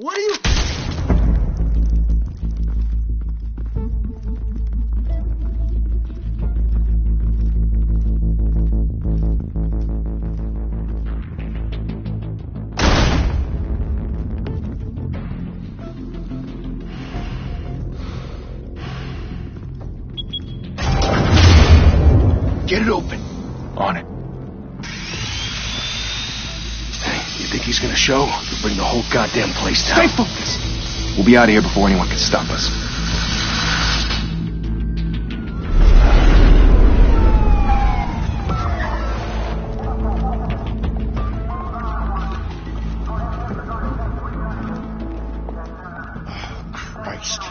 What are you... Get it open. On it. Hey, you think he's gonna show? He'll bring the whole goddamn place down. Stay focused. We'll be out of here before anyone can stop us. Oh, Christ.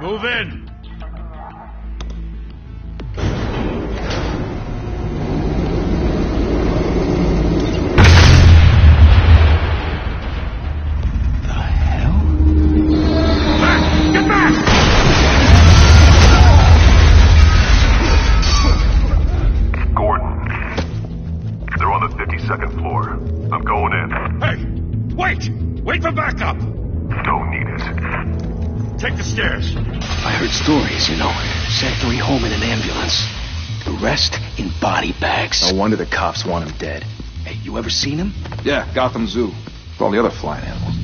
Move in. Wait for backup! Don't need it. Take the stairs. I heard stories, you know. Sent 3 home in an ambulance. The rest in body bags. No wonder the cops want him dead. Hey, you ever seen him? Yeah, Gotham Zoo. With all the other flying animals.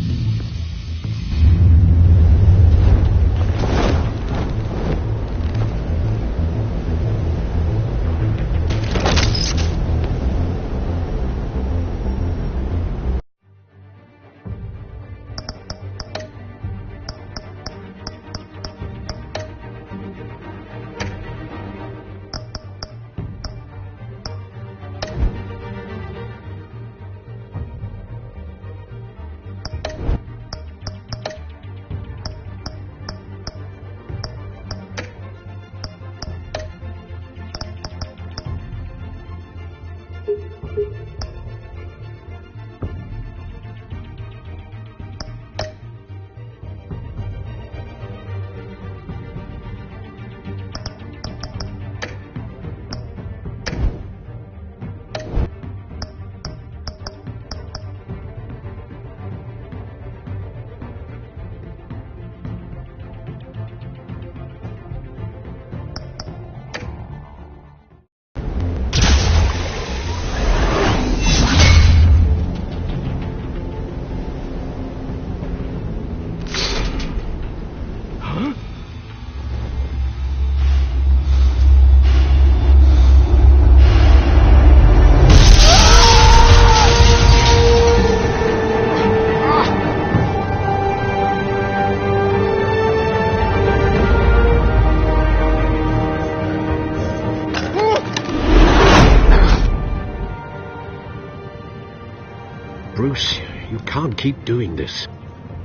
Bruce, you can't keep doing this.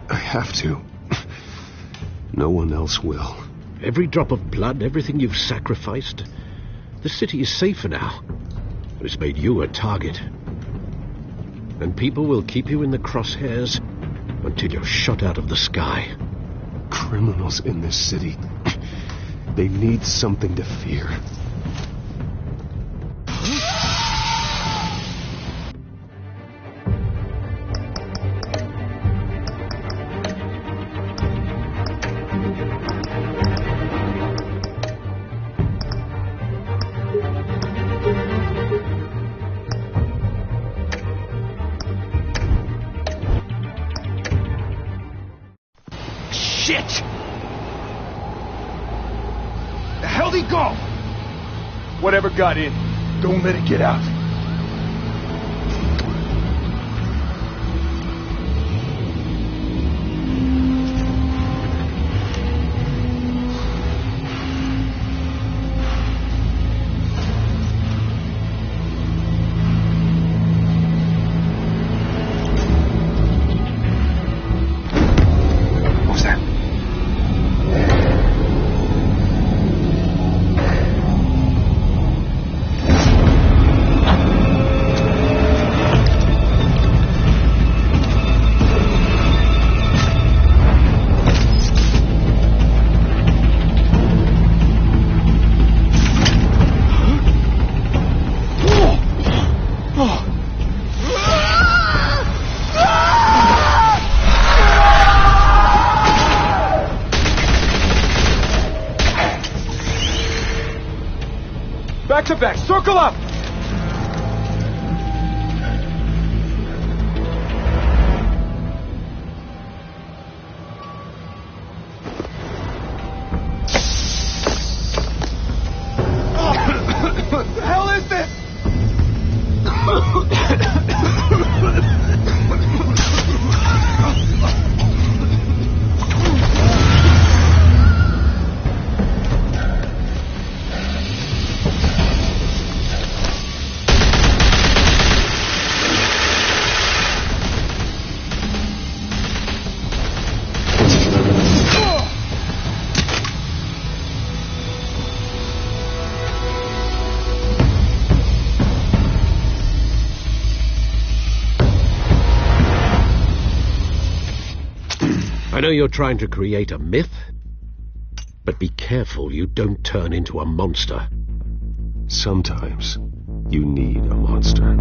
I have to. No one else will. Every drop of blood, everything you've sacrificed. The city is safer now. It's made you a target. And people will keep you in the crosshairs until you're shot out of the sky. Criminals in this city. They need something to fear. Shit! The hell'd he go? Whatever got in, don't let it get out. Back to back. Circle up. What the hell is this? I know you're trying to create a myth, but be careful you don't turn into a monster. Sometimes you need a monster.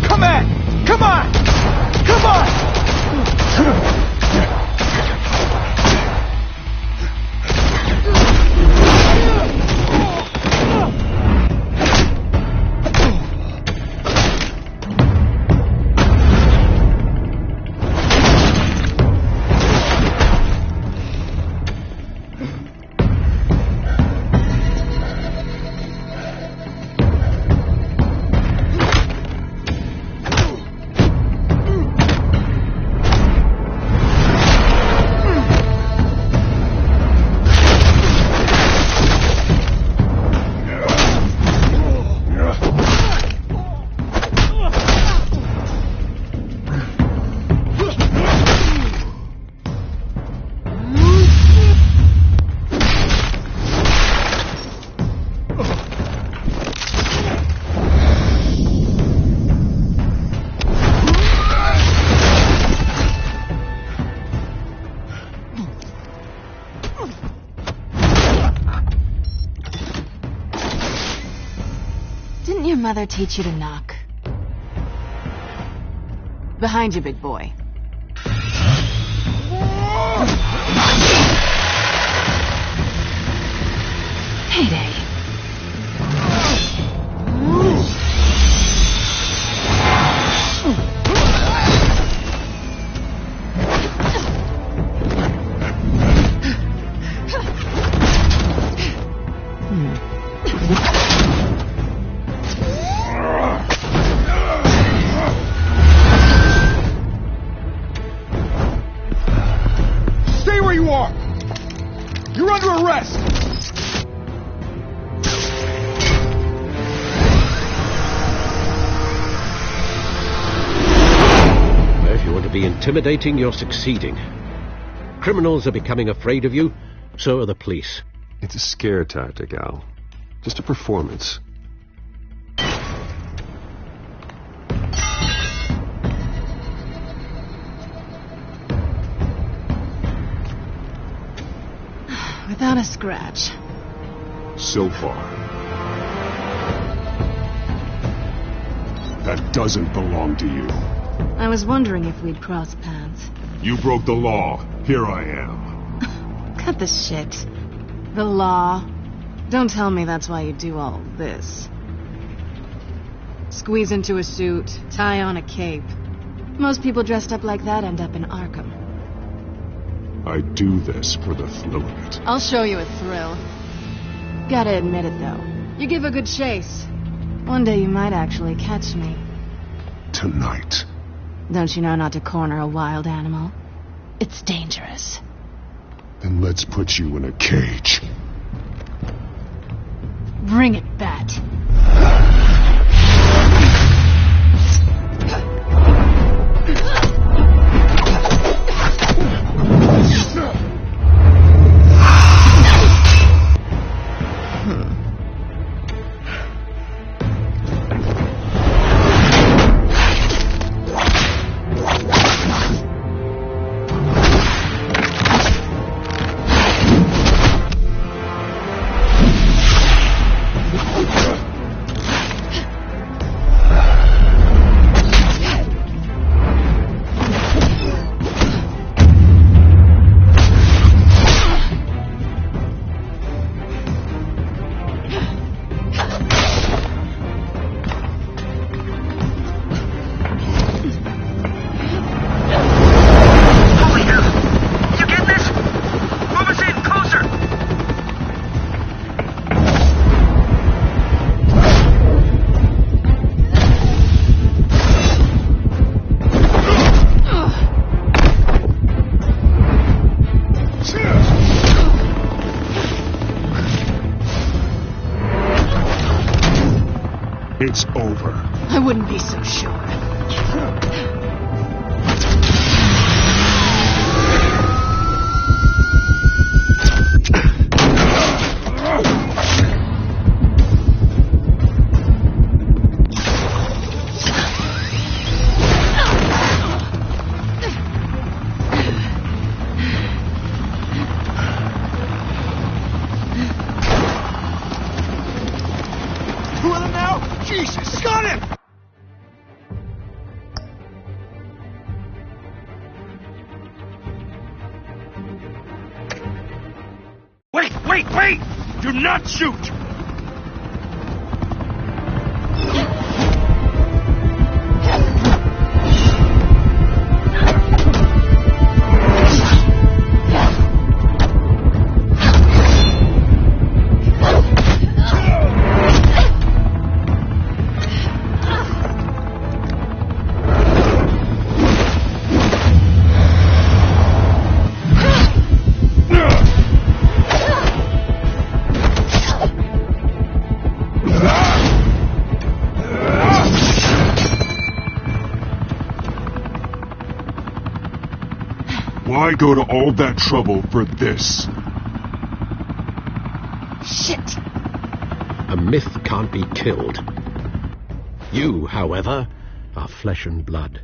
Come on! Come on! Come on! Didn't your mother teach you to knock? Behind you, big boy. Heyday. Stay where you are! You're under arrest! If you want to be intimidating, you're succeeding. Criminals are becoming afraid of you, so are the police. It's a scare tactic, Al. Just a performance. Without a scratch. So far. That doesn't belong to you. I was wondering if we'd cross paths. You broke the law. Here I am. Cut the shit. The law. Don't tell me that's why you do all this. Squeeze into a suit, tie on a cape. Most people dressed up like that end up in Arkham. I do this for the thrill of it. I'll show you a thrill. Gotta admit it, though. You give a good chase. One day you might actually catch me. Tonight. Don't you know not to corner a wild animal? It's dangerous. Then let's put you in a cage. Bring it, Bat. It's over. I wouldn't be so sure. Let him now! Jesus, got him! Wait, wait, wait! Do not shoot! Why go to all that trouble for this? Shit! A myth can't be killed. You, however, are flesh and blood.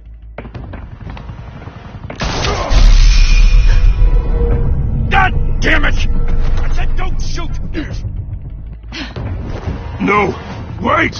God damn it! I said don't shoot! No! Wait!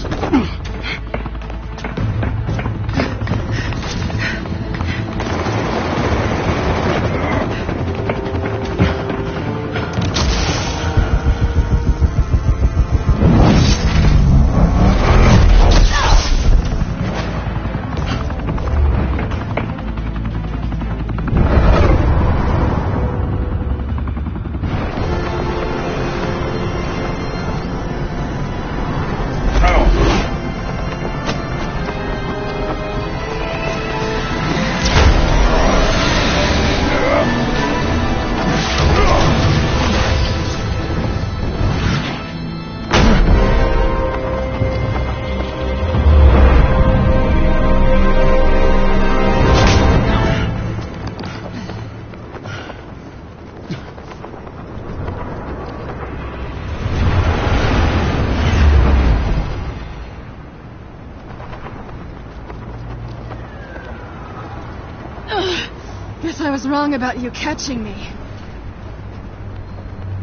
Guess I was wrong about you catching me.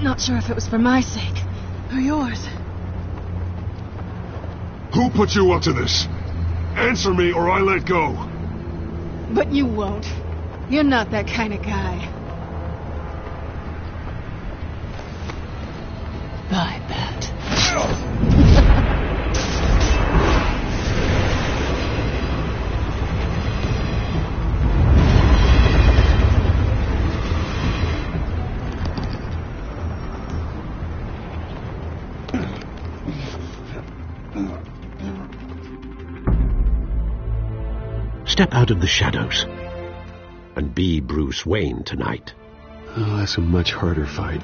Not sure if it was for my sake or yours. Who put you up to this? Answer me or I let go. But you won't. You're not that kind of guy. Bye, Pat. Step out of the shadows and be Bruce Wayne tonight. Oh, that's a much harder fight.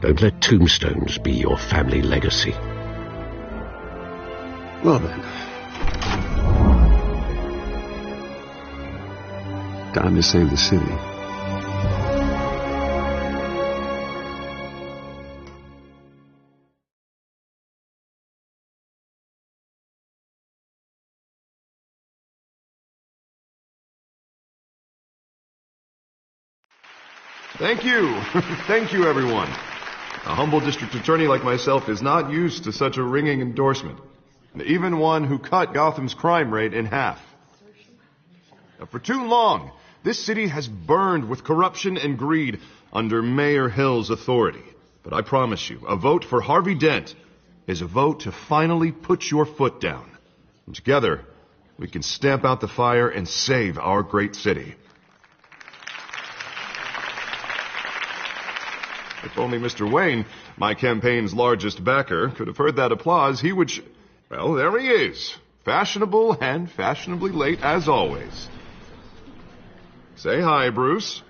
Don't let tombstones be your family legacy. Well then. Time to save the city. Thank you. Thank you, everyone. A humble district attorney like myself is not used to such a ringing endorsement. Even one who cut Gotham's crime rate in half. Now, for too long, this city has burned with corruption and greed under Mayor Hill's authority. But I promise you, a vote for Harvey Dent is a vote to finally put your foot down. And together, we can stamp out the fire and save our great city. If only Mr. Wayne, my campaign's largest backer, could have heard that applause, he would... Well, there he is. Fashionable and fashionably late as always. Say hi, Bruce.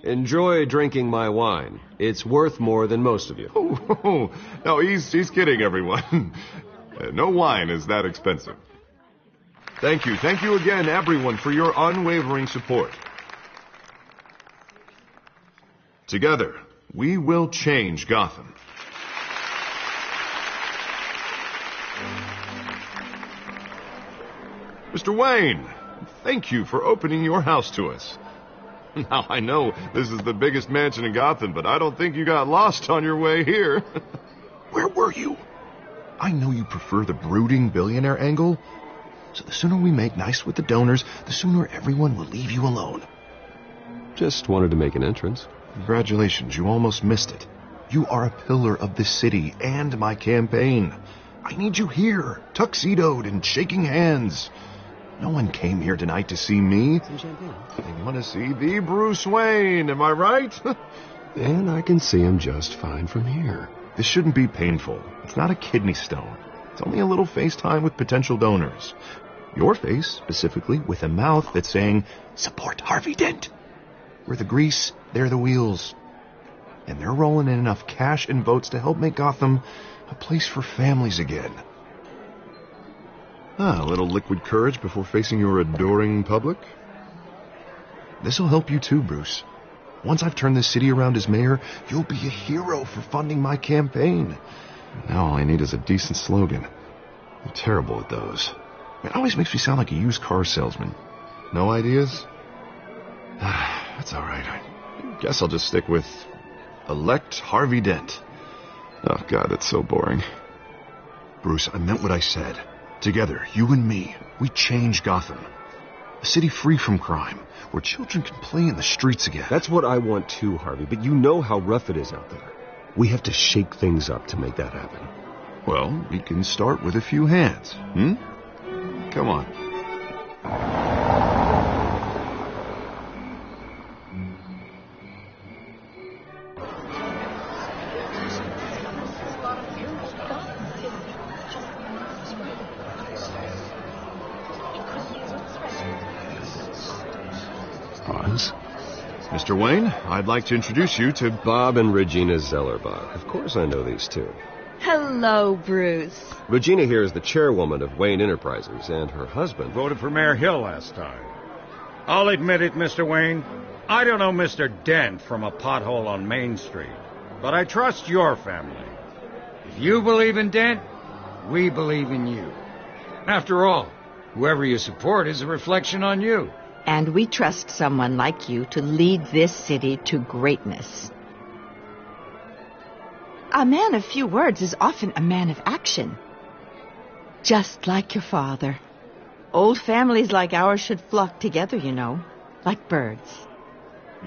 Enjoy drinking my wine. It's worth more than most of you. Oh, no, he's kidding, everyone. No wine is that expensive. Thank you again, everyone, for your unwavering support. Together, we will change Gotham. Mr. Wayne, thank you for opening your house to us. Now, I know this is the biggest mansion in Gotham, but I don't think you got lost on your way here. Where were you? I know you prefer the brooding billionaire angle, so the sooner we make nice with the donors, the sooner everyone will leave you alone. Just wanted to make an entrance. Congratulations, you almost missed it. You are a pillar of this city and my campaign. I need you here, tuxedoed and shaking hands. No one came here tonight to see me. They want to see the Bruce Wayne, am I right? And I can see him just fine from here. This shouldn't be painful. It's not a kidney stone. It's only a little FaceTime with potential donors. Your face, specifically, with a mouth that's saying, support Harvey Dent. We're the grease, they're the wheels. And they're rolling in enough cash and votes to help make Gotham a place for families again. A little liquid courage before facing your adoring public. This'll help you too, Bruce. Once I've turned this city around as mayor, you'll be a hero for funding my campaign. Now all I need is a decent slogan. I'm terrible at those. It always makes me sound like a used car salesman. No ideas? That's all right. I guess I'll just stick with elect Harvey Dent. Oh, God, that's so boring. Bruce, I meant what I said. Together, you and me, we change Gotham. A city free from crime, where children can play in the streets again. That's what I want too, Harvey, but you know how rough it is out there. We have to shake things up to make that happen. Well, we can start with a few hands, Come on. Mr. Wayne, I'd like to introduce you to Bob and Regina Zellerbach. Of course I know these two. Hello, Bruce. Regina here is the chairwoman of Wayne Enterprises, and her husband Voted for Mayor Hill last time. I'll admit it, Mr. Wayne. I don't know Mr. Dent from a pothole on Main Street, but I trust your family. If you believe in Dent, we believe in you. After all, whoever you support is a reflection on you. And we trust someone like you to lead this city to greatness. A man of few words is often a man of action. Just like your father. Old families like ours should flock together, you know, like birds.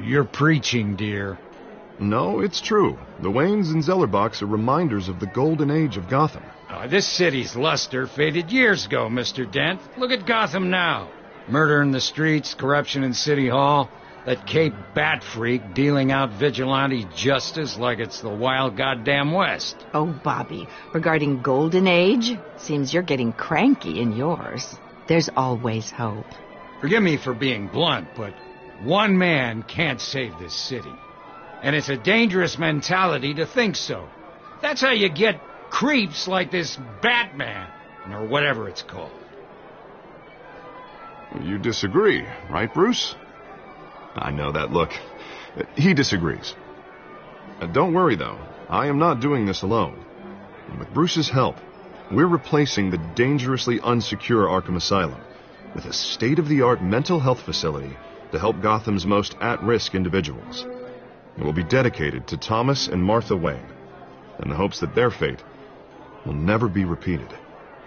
You're preaching, dear. No, it's true. The Waynes and Zellerbachs are reminders of the golden age of Gotham. This city's luster faded years ago, Mr. Dent. Look at Gotham now. Murder in the streets, corruption in City Hall, that Cape Bat freak dealing out vigilante justice like it's the wild goddamn West. Oh, Bobby, regarding Golden Age, seems you're getting cranky in yours. There's always hope. Forgive me for being blunt, but one man can't save this city. And it's a dangerous mentality to think so. That's how you get creeps like this Batman, or whatever it's called. You disagree, right, Bruce? I know that look. He disagrees. Don't worry, though. I am not doing this alone. And with Bruce's help, we're replacing the dangerously unsecure Arkham Asylum with a state-of-the-art mental health facility to help Gotham's most at-risk individuals. It will be dedicated to Thomas and Martha Wayne, in the hopes that their fate will never be repeated.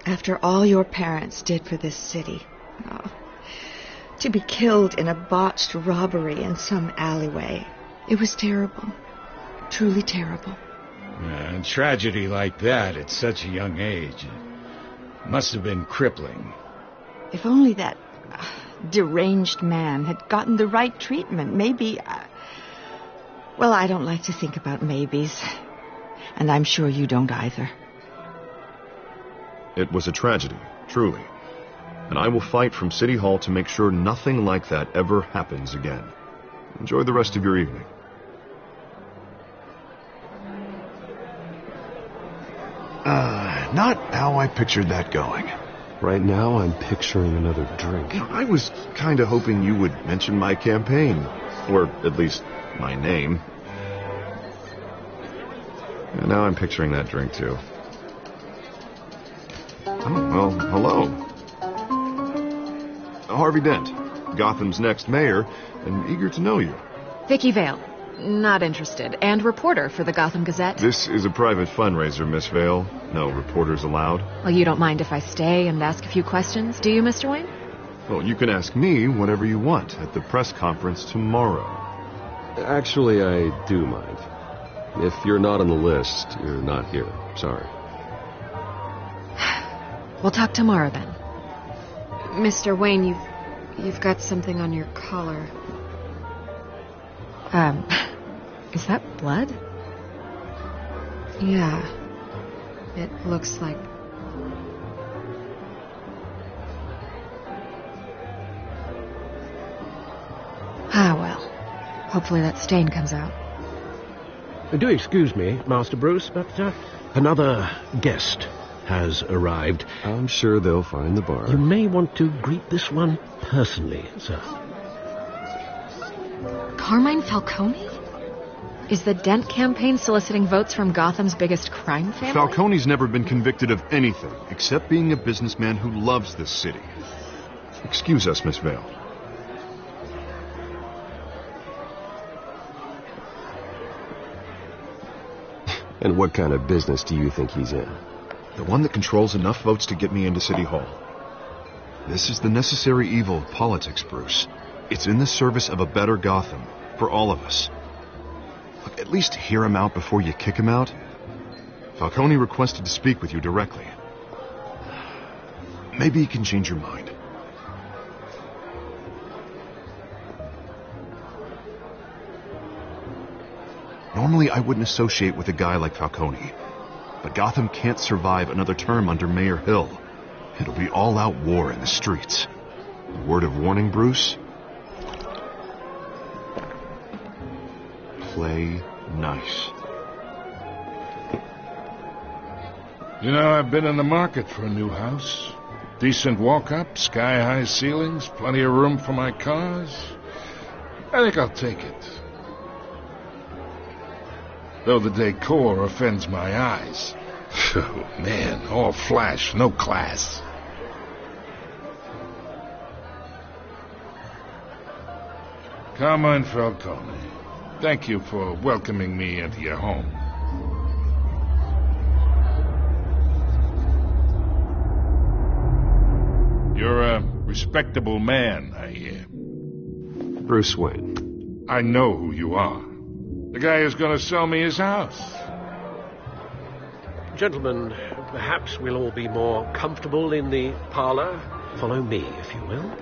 After all your parents did for this city, to be killed in a botched robbery in some alleyway, it was terrible. Truly terrible. A tragedy like that at such a young age must have been crippling. If only that deranged man had gotten the right treatment, maybe... well, I don't like to think about maybes. And I'm sure you don't either. It was a tragedy, truly. And I will fight from City Hall to make sure nothing like that ever happens again. Enjoy the rest of your evening. Not how I pictured that going. Right now, I'm picturing another drink. I was kind of hoping you would mention my campaign. Or at least my name. And now I'm picturing that drink, too. Oh, well, hello. Harvey Dent, Gotham's next mayor, and eager to know you. Vicky Vale. Not interested. And reporter for the Gotham Gazette. This is a private fundraiser, Miss Vale. No reporters allowed. Well, you don't mind if I stay and ask a few questions, do you, Mr. Wayne? Well, you can ask me whatever you want at the press conference tomorrow. Actually, I do mind. If you're not on the list, you're not here. Sorry. We'll talk tomorrow, then. Mr. Wayne, you've got something on your collar. Is that blood? Yeah. It looks like... Ah, well. Hopefully that stain comes out. Do excuse me, Master Bruce, but another guest has arrived. I'm sure they'll find the bar. You may want to greet this one personally, sir. Carmine Falcone? Is the Dent campaign soliciting votes from Gotham's biggest crime family? Falcone's never been convicted of anything, except being a businessman who loves this city. Excuse us, Miss Vale. And what kind of business do you think he's in? The one that controls enough votes to get me into City Hall. This is the necessary evil of politics, Bruce. It's in the service of a better Gotham, for all of us. Look, at least hear him out before you kick him out. Falcone requested to speak with you directly. Maybe he can change your mind. Normally, I wouldn't associate with a guy like Falcone. But Gotham can't survive another term under Mayor Hill. It'll be all-out war in the streets. A word of warning, Bruce? Play nice. You know, I've been in the market for a new house. Decent walk-up, sky-high ceilings, plenty of room for my cars. I think I'll take it. Though the decor offends my eyes. Oh, man, all flash, no class. Carmine Falcone, thank you for welcoming me into your home. You're a respectable man, I hear. Bruce Wayne. I know who you are. The guy who's going to sell me his house. Gentlemen, perhaps we'll all be more comfortable in the parlor. Follow me, if you will.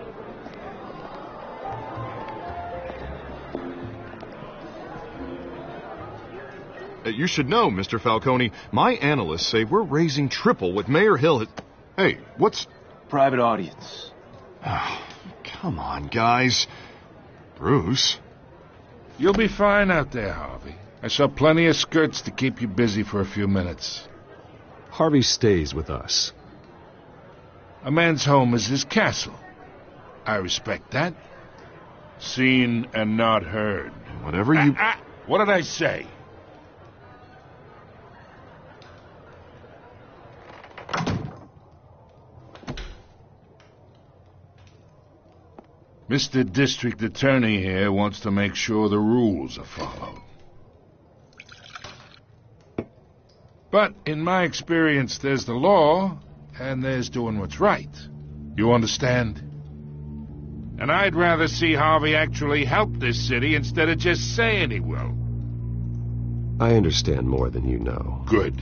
You should know, Mr. Falcone, my analysts say we're raising triple what Mayor Hill had... Hey, what's... Private audience. Oh, come on, guys. Bruce... You'll be fine out there, Harvey. I saw plenty of skirts to keep you busy for a few minutes. Harvey stays with us. A man's home is his castle. I respect that. Seen and not heard. Whatever you... What did I say? Mr. District Attorney here wants to make sure the rules are followed. But in my experience, there's the law, and there's doing what's right. You understand? And I'd rather see Harvey actually help this city instead of just saying he will. I understand more than you know. Good.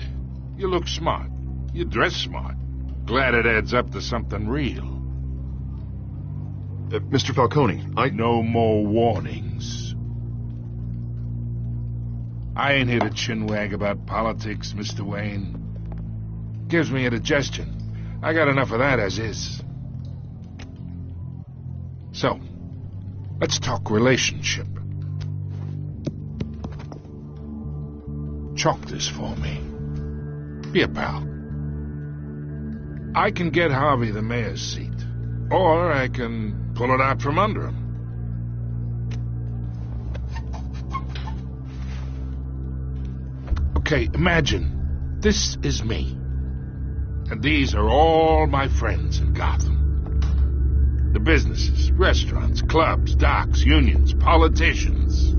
You look smart. You dress smart. Glad it adds up to something real. Mr. Falcone, No more warnings. I ain't here to chinwag about politics, Mr. Wayne. Gives me indigestion. I got enough of that as is. So, let's talk relationship. Chalk this for me. Be a pal. I can get Harvey the mayor's seat, or I can pull it out from under him. Okay, imagine this is me, and these are all my friends in Gotham. The businesses, restaurants, clubs, docks, unions, politicians.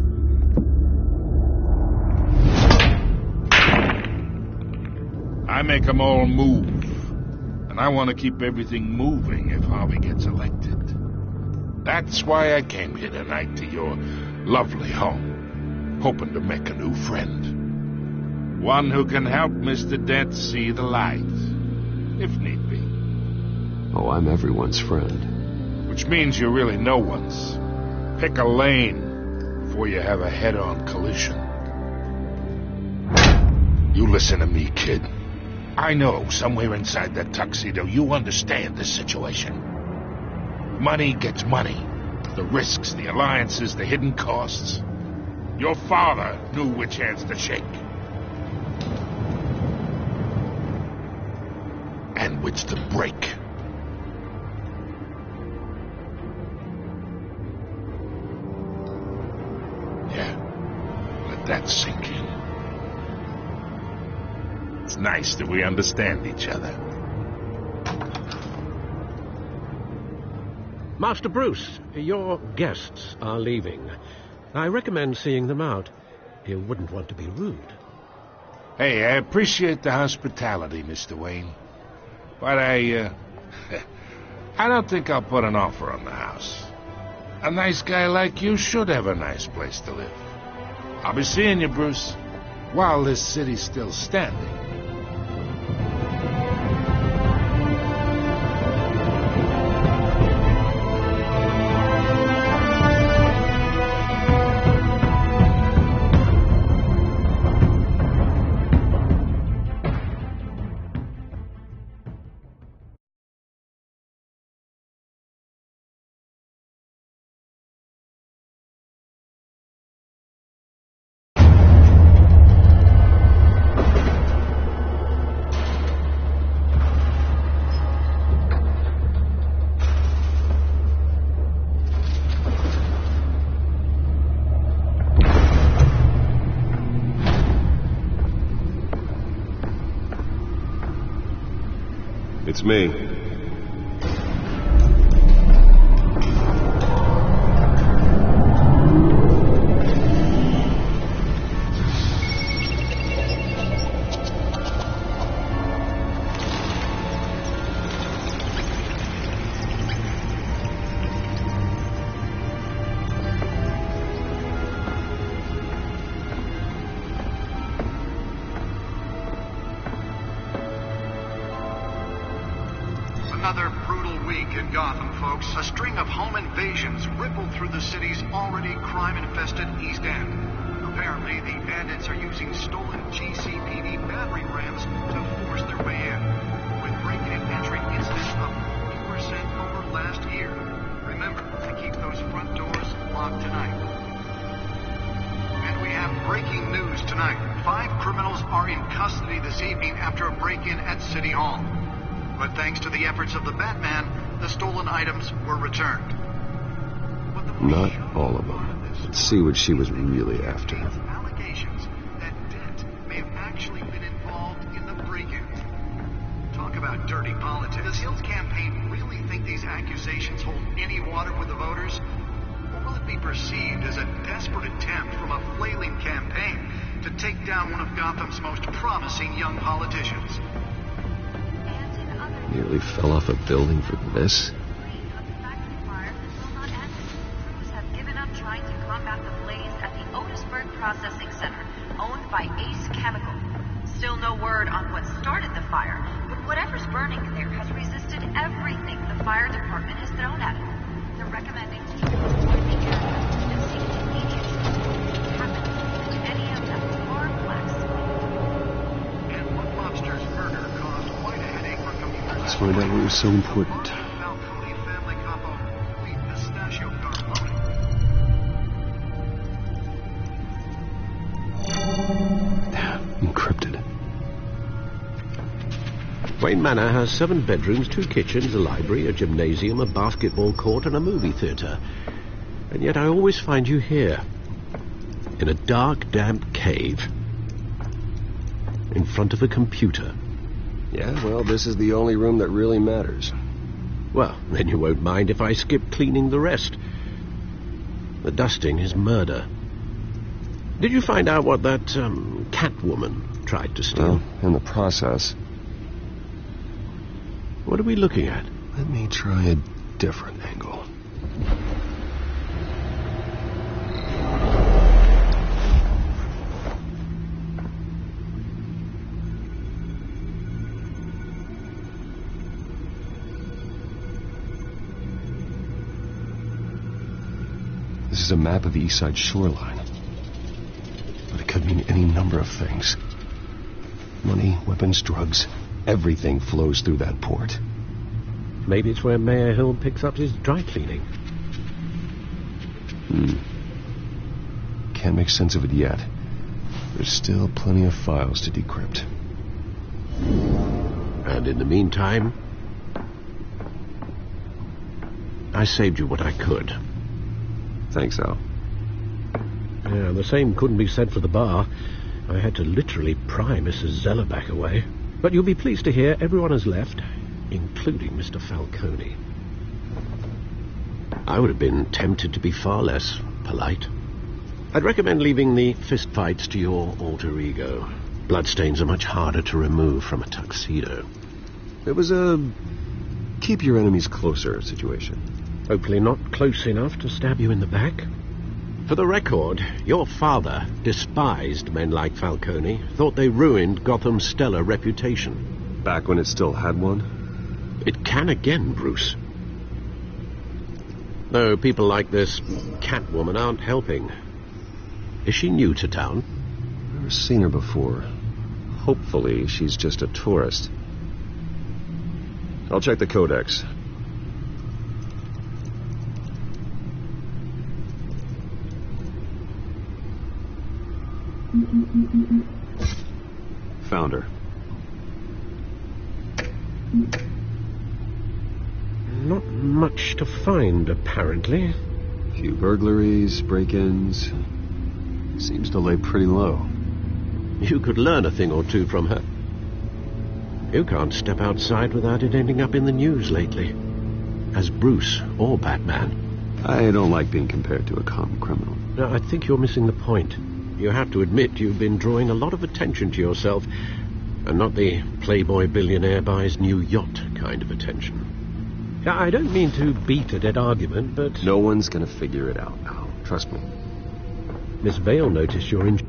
I make them all move. And I want to keep everything moving if Harvey gets elected. That's why I came here tonight to your lovely home, hoping to make a new friend. One who can help Mr. Dent see the light, if need be. Oh, I'm everyone's friend. Which means you're really no one's. Pick a lane before you have a head-on collision. You listen to me, kid. I know somewhere inside that tuxedo you understand this situation. Money gets money. The risks, the alliances, the hidden costs. Your father knew which hands to shake. And which to break. Yeah, let that sink in. It's nice that we understand each other. Master Bruce, your guests are leaving. I recommend seeing them out. You wouldn't want to be rude. Hey, I appreciate the hospitality, Mr. Wayne. But I don't think I'll put an offer on the house. A nice guy like you should have a nice place to live. I'll be seeing you, Bruce, while this city's still standing. It's me. Another brutal week in Gotham, folks. A string of home invasions rippled through the city's already crime-infested East End. Apparently, the bandits are using stolen GCPD battering rams to force their way in, with break-in and entry incidents up 40% over last year. Remember to keep those front doors locked tonight. And we have breaking news tonight. 5 criminals are in custody this evening after a break-in at City Hall. But thanks to the efforts of the Batman, the stolen items were returned. Not all of them. Let's see what she was really after. Allegations that Dent may have actually been involved in the break-in. Talk about dirty politics. Does Hill's campaign really think these accusations hold any water with the voters? Or will it be perceived as a desperate attempt from a flailing campaign to take down one of Gotham's most promising young politicians? Nearly fell off a building for this? Crews have given up trying to combat the blaze at the Otisburg Processing Center, owned by A-PACO. Still no word on what started the fire, but whatever's burning there has resisted everything the fire department has thrown at it. They're recommending to avoid the area and seek immediate what happened to any of them tar black smoke. And one mobster's murder caused quite a headache for commuters. Let's find out what was so important. Falcone family capo, the pistachio Carpone. Encrypted. Wayne Manor has 7 bedrooms, 2 kitchens, a library, a gymnasium, a basketball court, and a movie theatre. And yet I always find you here, in a dark, damp cave, in front of a computer. Yeah, well, this is the only room that really matters. Well, then you won't mind if I skip cleaning the rest. The dusting is murder. Did you find out what that, Catwoman tried to steal? Well, in the process. What are we looking at? Let me try a different angle. This is a map of the East Side shoreline. But it could mean any number of things. Money, weapons, drugs, everything flows through that port. Maybe it's where Mayor Hill picks up his dry cleaning. Can't make sense of it yet. There's still plenty of files to decrypt. And in the meantime, I saved you what I could. Thanks, Al. Yeah, the same couldn't be said for the bar. I had to literally pry Mrs. Zellerback away. But you'll be pleased to hear everyone has left, including Mr. Falcone. I would have been tempted to be far less polite. I'd recommend leaving the fistfights to your alter ego. Bloodstains are much harder to remove from a tuxedo. It was a keep your enemies closer situation. Hopefully not close enough to stab you in the back. For the record, your father despised men like Falcone, thought they ruined Gotham's stellar reputation. Back when it still had one? It can again, Bruce. Though people like this Catwoman aren't helping. Is she new to town? Never seen her before. Hopefully she's just a tourist. I'll check the codex. Found her. Not much to find, apparently. Few burglaries, break-ins. Seems to lay pretty low. You could learn a thing or two from her. You can't step outside without it ending up in the news lately. As Bruce or Batman. I don't like being compared to a common criminal. No, I think you're missing the point. You have to admit you've been drawing a lot of attention to yourself, and not the playboy billionaire buys new yacht kind of attention. Now, I don't mean to beat a dead argument, but... No one's gonna figure it out now. Trust me. Miss Vale noticed you're in...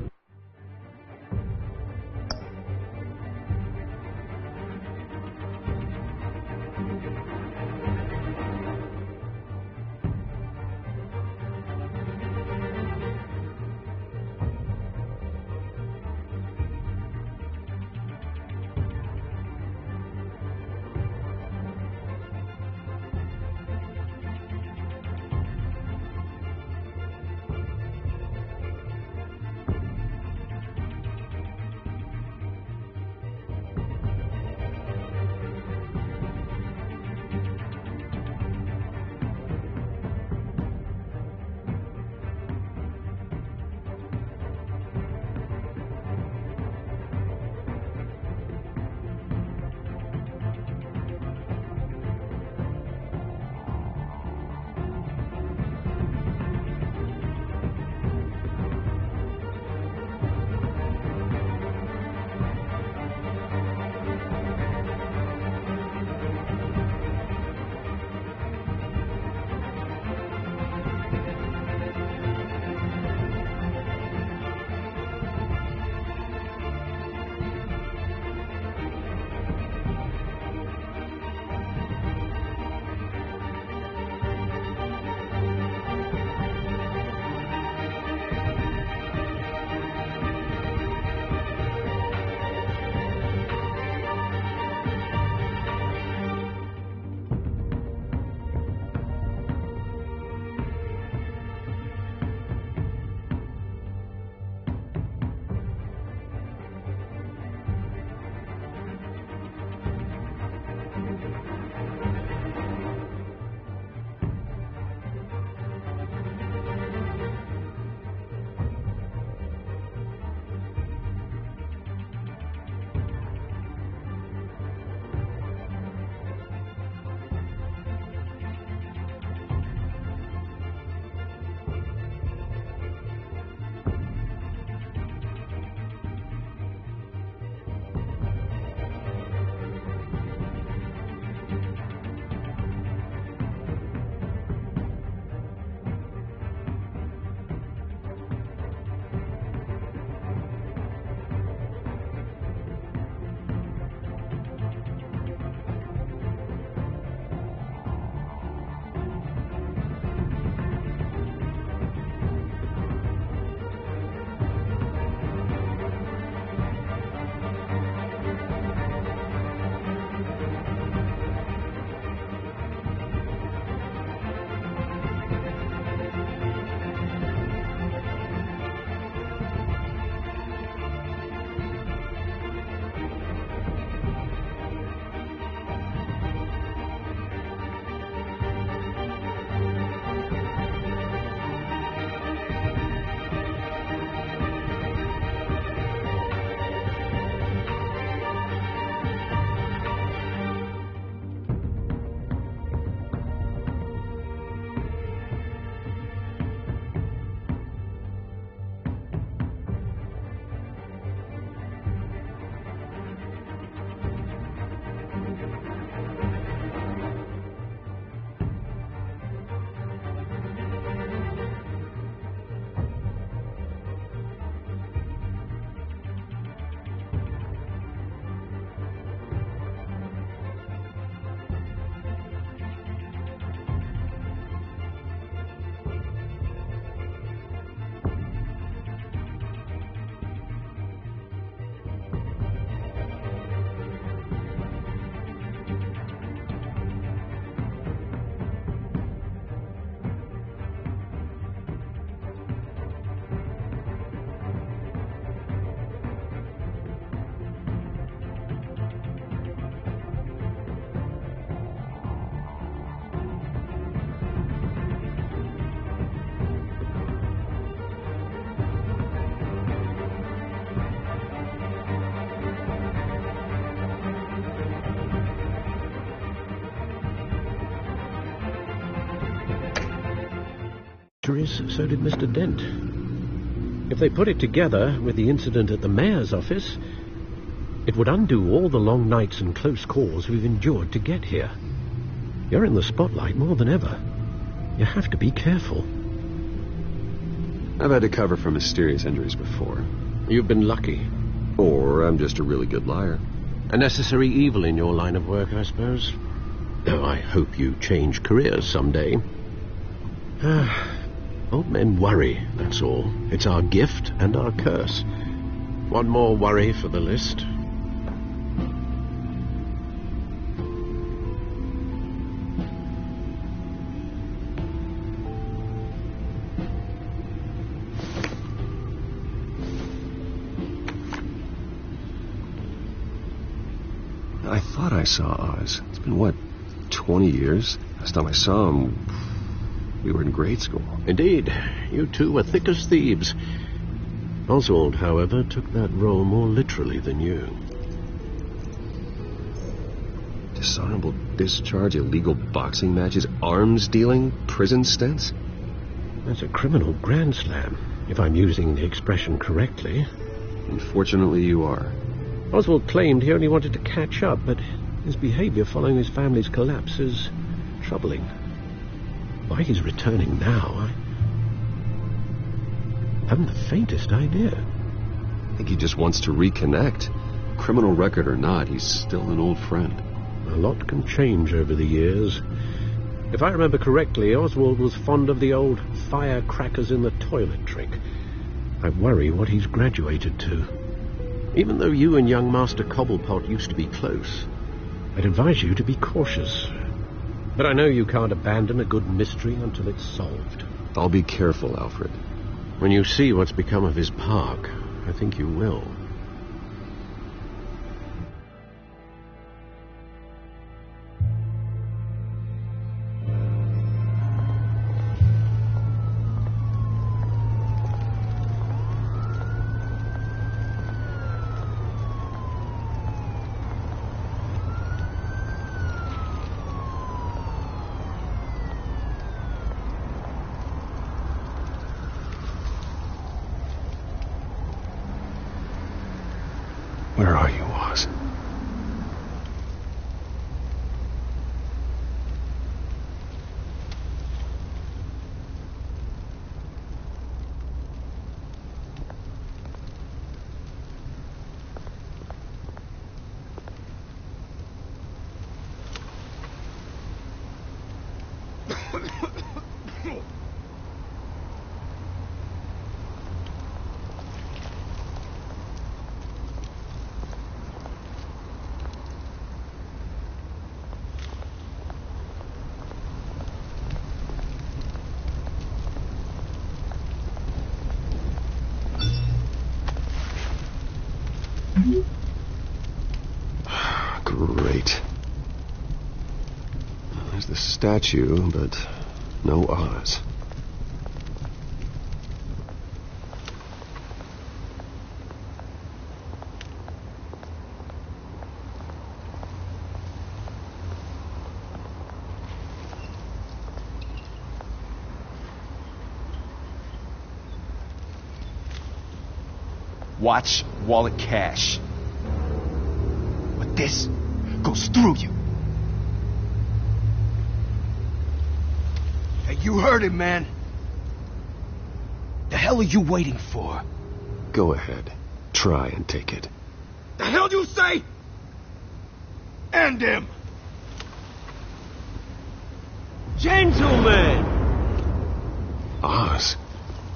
mysteries, so did Mr. Dent. If they put it together with the incident at the mayor's office, it would undo all the long nights and close calls we've endured to get here. You're in the spotlight more than ever. You have to be careful. I've had to cover for mysterious injuries before. You've been lucky. Or I'm just a really good liar. A necessary evil in your line of work, I suppose. Though I hope you change careers someday. Old men worry, that's all. It's our gift and our curse. One more worry for the list. I thought I saw Oz. It's been, what, 20 years? Last time I saw him, we were in grade school. Indeed. You two were thick as thieves. Oswald, however, took that role more literally than you. Dishonorable discharge, illegal boxing matches, arms dealing, prison stints? That's a criminal grand slam, if I'm using the expression correctly. Unfortunately, you are. Oswald claimed he only wanted to catch up, but his behavior following his family's collapse is troubling. Why he's returning now, I haven't the faintest idea. I think he just wants to reconnect. Criminal record or not, he's still an old friend. A lot can change over the years. If I remember correctly, Oswald was fond of the old firecrackers in the toilet trick. I worry what he's graduated to. Even though you and young Master Cobblepot used to be close, I'd advise you to be cautious. But I know you can't abandon a good mystery until it's solved. I'll be careful, Alfred. When you see what's become of his park, I think you will. Where are you, Oz? Great. There's the statue, but no Oz. Watch, wallet, cash. But this goes through you. Hey, you heard it, man. The hell are you waiting for? Go ahead. Try and take it. The hell you say? End him! Gentlemen! Oz.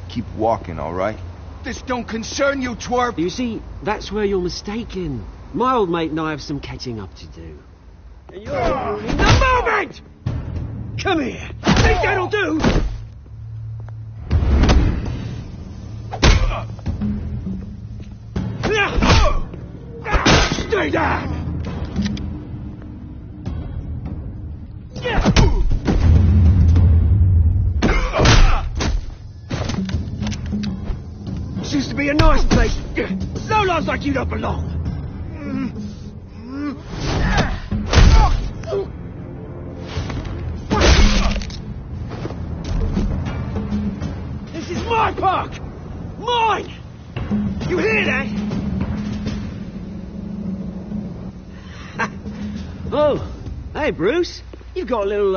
Keep walking, all right? This don't concern you, twerp! You see, that's where you're mistaken. My old mate and I have some catching up to do. And you're in the moment! Come here! Think that'll do? Stay down! Used to be a nice place. So lives like you don't belong. my park! Mine! You hear that? Oh, hey, Bruce. You've got a little,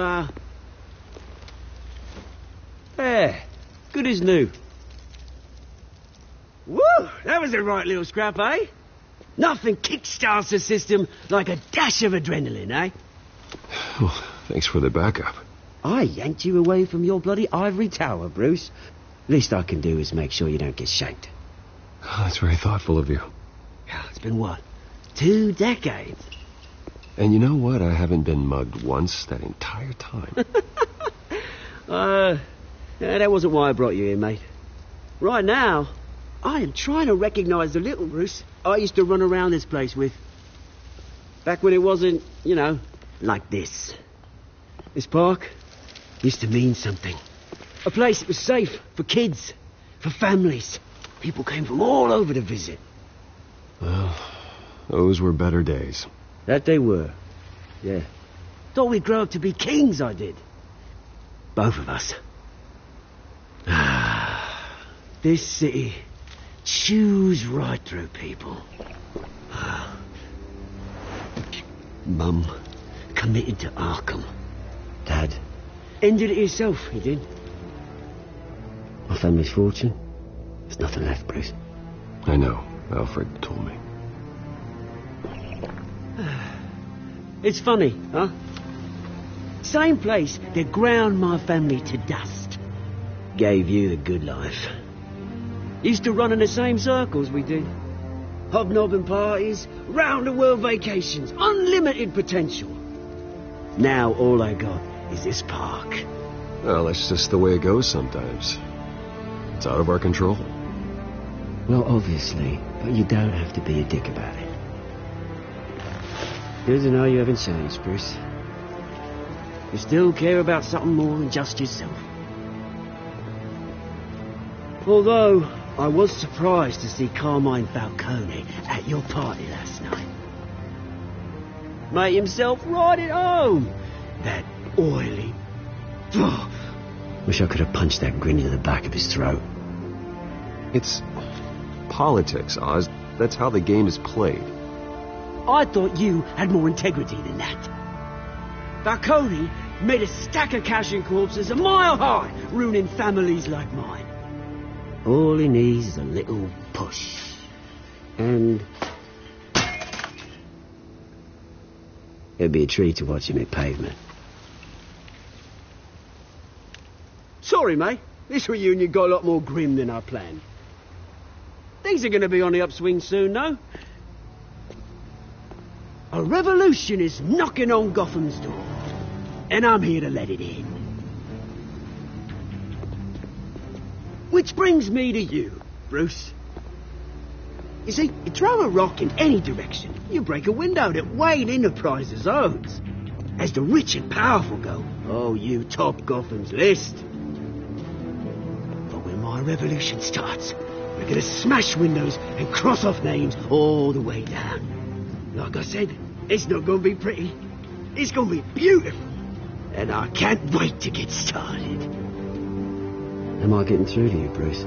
Yeah, good as new. Woo! That was a right little scrap, eh? Nothing kickstarts the system like a dash of adrenaline, eh? Well, thanks for the backup. I yanked you away from your bloody ivory tower, Bruce. Least I can do is make sure you don't get shanked. Oh, that's very thoughtful of you. It's been what? 2 decades? And you know what? I haven't been mugged once that entire time. That wasn't why I brought you here, mate. Right now, I am trying to recognize the little Bruce I used to run around this place with. Back when it wasn't, you know, like this. This park used to mean something. A place that was safe for kids, for families. People came from all over to visit. Well, those were better days. That they were. Yeah. Thought we'd grow up to be kings, I did. Both of us. This city chews right through people. Mum committed to Arkham. Dad ended it himself, he did. My family's fortune. There's nothing left, Bruce. I know. Alfred told me. It's funny, huh? Same place that ground my family to dust gave you the good life. Used to run in the same circles we did. Hobnobbing parties, round-the-world vacations, unlimited potential. Now all I got is this park. Well, that's just the way it goes sometimes. It's out of our control. Well, obviously, but you don't have to be a dick about it. Good to know you haven't changed, Bruce. You still care about something more than just yourself. Although, I was surprised to see Carmine Falcone at your party last night. Made himself right at home. That oily... Wish I could have punched that grin into the back of his throat. It's politics, Oz. That's how the game is played. I thought you had more integrity than that. Falcone made a stack of cash and corpses a mile high, ruining families like mine. All he needs is a little push. And... it'd be a treat to watch him hit pavement. Sorry, mate. This reunion got a lot more grim than I planned. Things are going to be on the upswing soon, though. A revolution is knocking on Gotham's door, and I'm here to let it in. Which brings me to you, Bruce. You see, you throw a rock in any direction, you break a window that Wayne Enterprises owns. As the rich and powerful go, oh, you top Gotham's list. But when my revolution starts, we're gonna smash windows and cross off names all the way down. Like I said, it's not gonna be pretty. It's gonna be beautiful. And I can't wait to get started. Am I getting through to you, Bruce?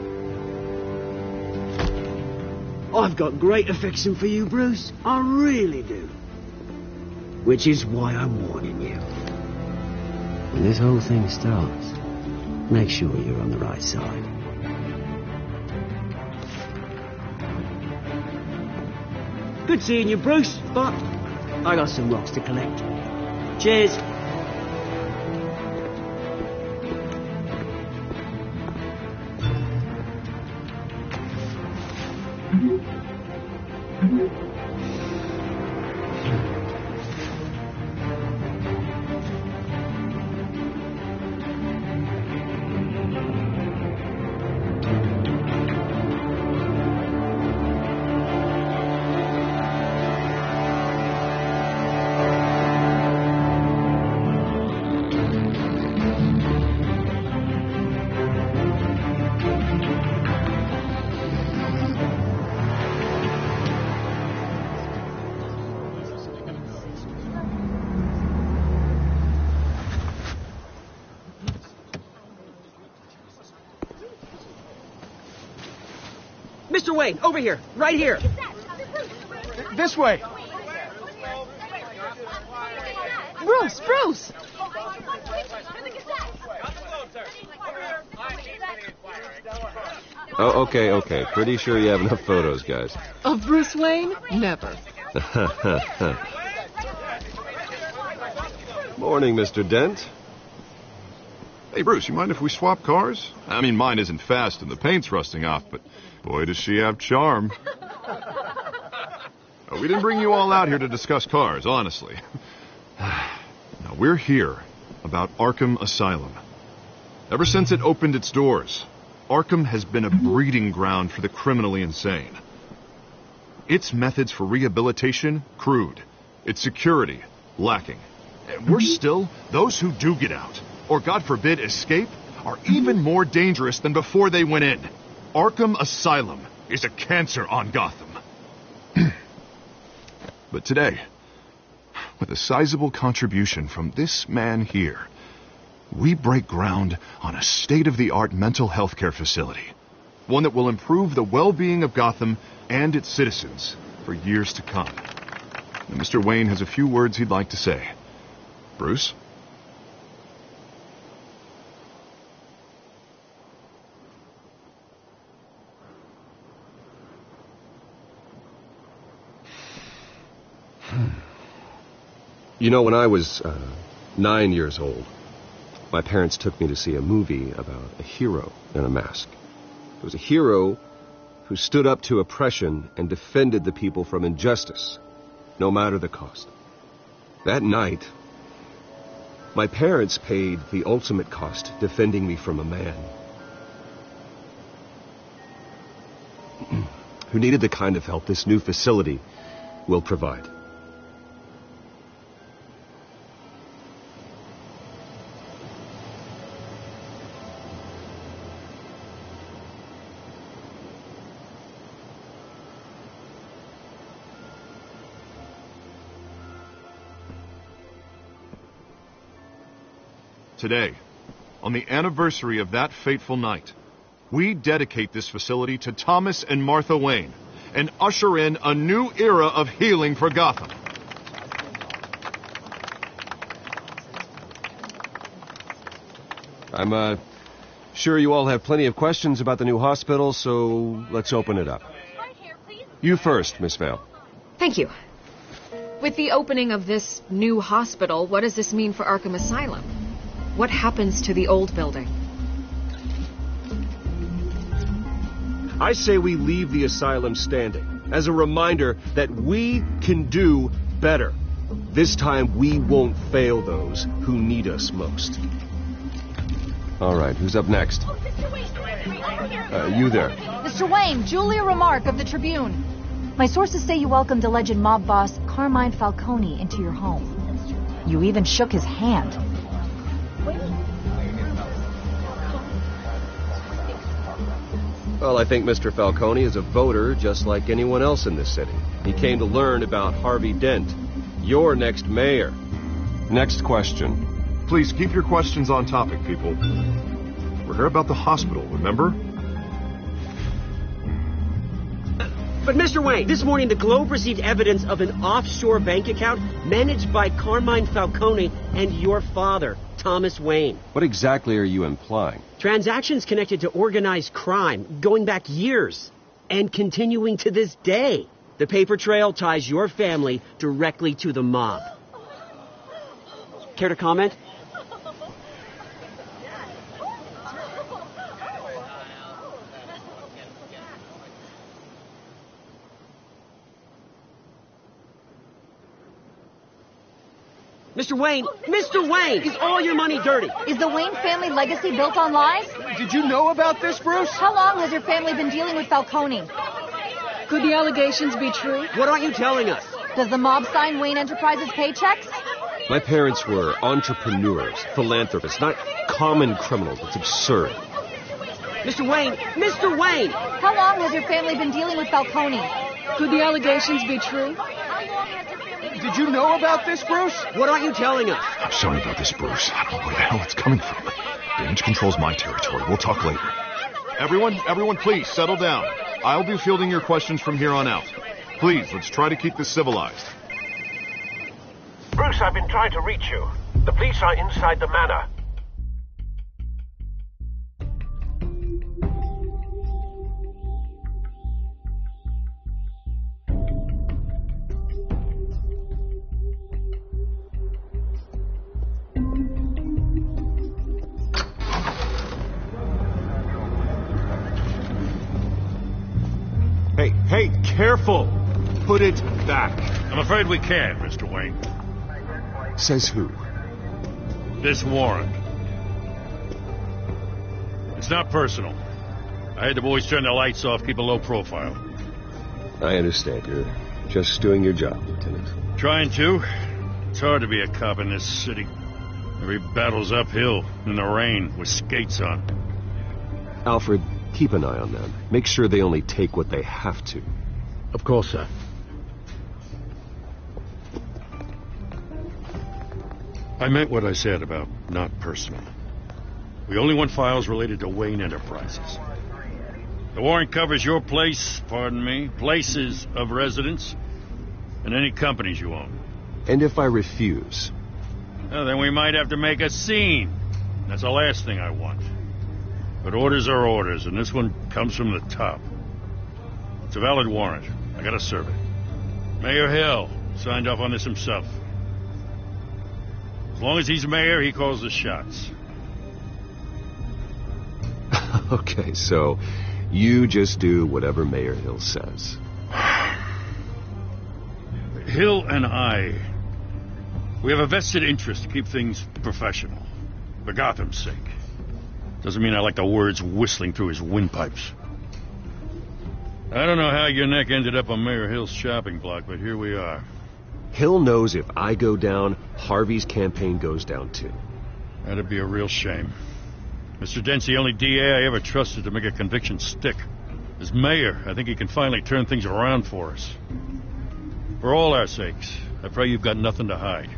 I've got great affection for you, Bruce. I really do. Which is why I'm warning you. When this whole thing starts, make sure you're on the right side. Good seeing you, Bruce, but I got some rocks to collect. Cheers. Mr. Wayne, over here. Right here. This way. Bruce! Oh, okay. Pretty sure you have enough photos, guys. Of Bruce Wayne? Never. Morning, Mr. Dent. Hey, Bruce, you mind if we swap cars? I mean, mine isn't fast and the paint's rusting off, but boy, does she have charm. We didn't bring you all out here to discuss cars, honestly. Now, we're here about Arkham Asylum. Ever since it opened its doors, Arkham has been a breeding ground for the criminally insane. Its methods for rehabilitation, crude. Its security, lacking. And worse still, those who do get out, or God forbid escape, are even more dangerous than before they went in. Arkham Asylum is a cancer on Gotham. But today, with a sizable contribution from this man here, we break ground on a state-of-the-art mental health care facility. One that will improve the well-being of Gotham and its citizens for years to come. And Mr. Wayne has a few words he'd like to say. Bruce? You know, when I was 9 years old, my parents took me to see a movie about a hero in a mask. It was a hero who stood up to oppression and defended the people from injustice, no matter the cost. That night, my parents paid the ultimate cost defending me from a man who needed the kind of help this new facility will provide. Today, on the anniversary of that fateful night, we dedicate this facility to Thomas and Martha Wayne and usher in a new era of healing for Gotham. I'm sure you all have plenty of questions about the new hospital, so let's open it up. You first, Miss Vale. Thank you. With the opening of this new hospital, what does this mean for Arkham Asylum? What happens to the old building? I say we leave the asylum standing as a reminder that we can do better. This time we won't fail those who need us most. All right, who's up next? You there. Mr. Wayne, Julia Remark of the Tribune. My sources say you welcomed alleged mob boss Carmine Falcone into your home. You even shook his hand. Well, I think Mr. Falcone is a voter just like anyone else in this city. He came to learn about Harvey Dent, your next mayor. Next question. Please keep your questions on topic, people. We're here about the hospital, remember? But Mr. Wayne, this morning the Globe received evidence of an offshore bank account managed by Carmine Falcone and your father, Thomas Wayne. What exactly are you implying? Transactions connected to organized crime going back years and continuing to this day. The paper trail ties your family directly to the mob. Care to comment? Mr. Wayne! Mr. Wayne! Is all your money dirty? Is the Wayne family legacy built on lies? Did you know about this, Bruce? How long has your family been dealing with Falcone? Could the allegations be true? What aren't you telling us? Does the mob sign Wayne Enterprises paychecks? My parents were entrepreneurs, philanthropists, not common criminals. It's absurd. Mr. Wayne! Mr. Wayne! How long has your family been dealing with Falcone? Could the allegations be true? Did you know about this, Bruce? What aren't you telling us? I'm sorry about this, Bruce. I don't know where the hell it's coming from. Damage control's my territory. We'll talk later. Everyone, please, settle down. I'll be fielding your questions from here on out. Please, let's try to keep this civilized. Bruce, I've been trying to reach you. The police are inside the manor. Hey, careful! Put it back. I'm afraid we can't, Mr. Wayne. Says who? This warrant. It's not personal. I had the boys turn the lights off, keep a low profile. I understand. You're just doing your job, Lieutenant. Trying to. It's hard to be a cop in this city. Every battle's uphill, in the rain, with skates on. Alfred, keep an eye on them. Make sure they only take what they have to. Of course, sir. I meant what I said about not personal. We only want files related to Wayne Enterprises. The warrant covers your place, pardon me, places of residence, and any companies you own. And if I refuse? Well, then we might have to make a scene. That's the last thing I want. But orders are orders, and this one comes from the top. It's a valid warrant. I gotta serve it. Mayor Hill signed off on this himself. As long as he's mayor, he calls the shots. Okay, so you just do whatever Mayor Hill says. Hill and I, we have a vested interest to keep things professional. For Gotham's sake. Doesn't mean I like the words whistling through his windpipes. I don't know how your neck ended up on Mayor Hill's shopping block, but here we are. Hill knows if I go down, Harvey's campaign goes down too. That'd be a real shame. Mr. Dent's the only DA I ever trusted to make a conviction stick. As mayor, I think he can finally turn things around for us. For all our sakes, I pray you've got nothing to hide.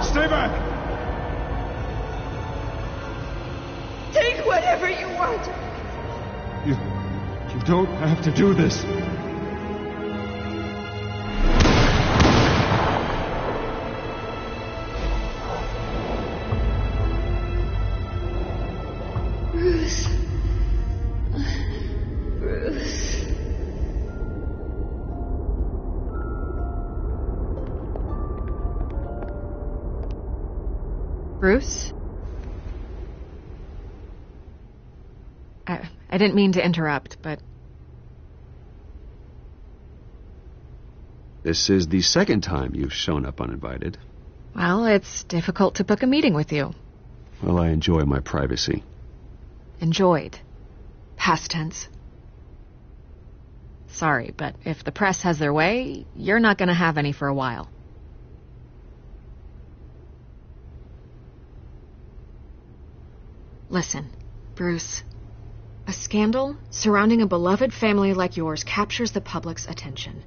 Stay back! Take whatever you want. You don't have to do this. Bruce. Bruce. Bruce? I didn't mean to interrupt, but... This is the second time you've shown up uninvited. Well, it's difficult to book a meeting with you. Well, I enjoy my privacy. Enjoyed. Past tense. Sorry, but if the press has their way, you're not going to have any for a while. Listen, Bruce. A scandal surrounding a beloved family like yours captures the public's attention.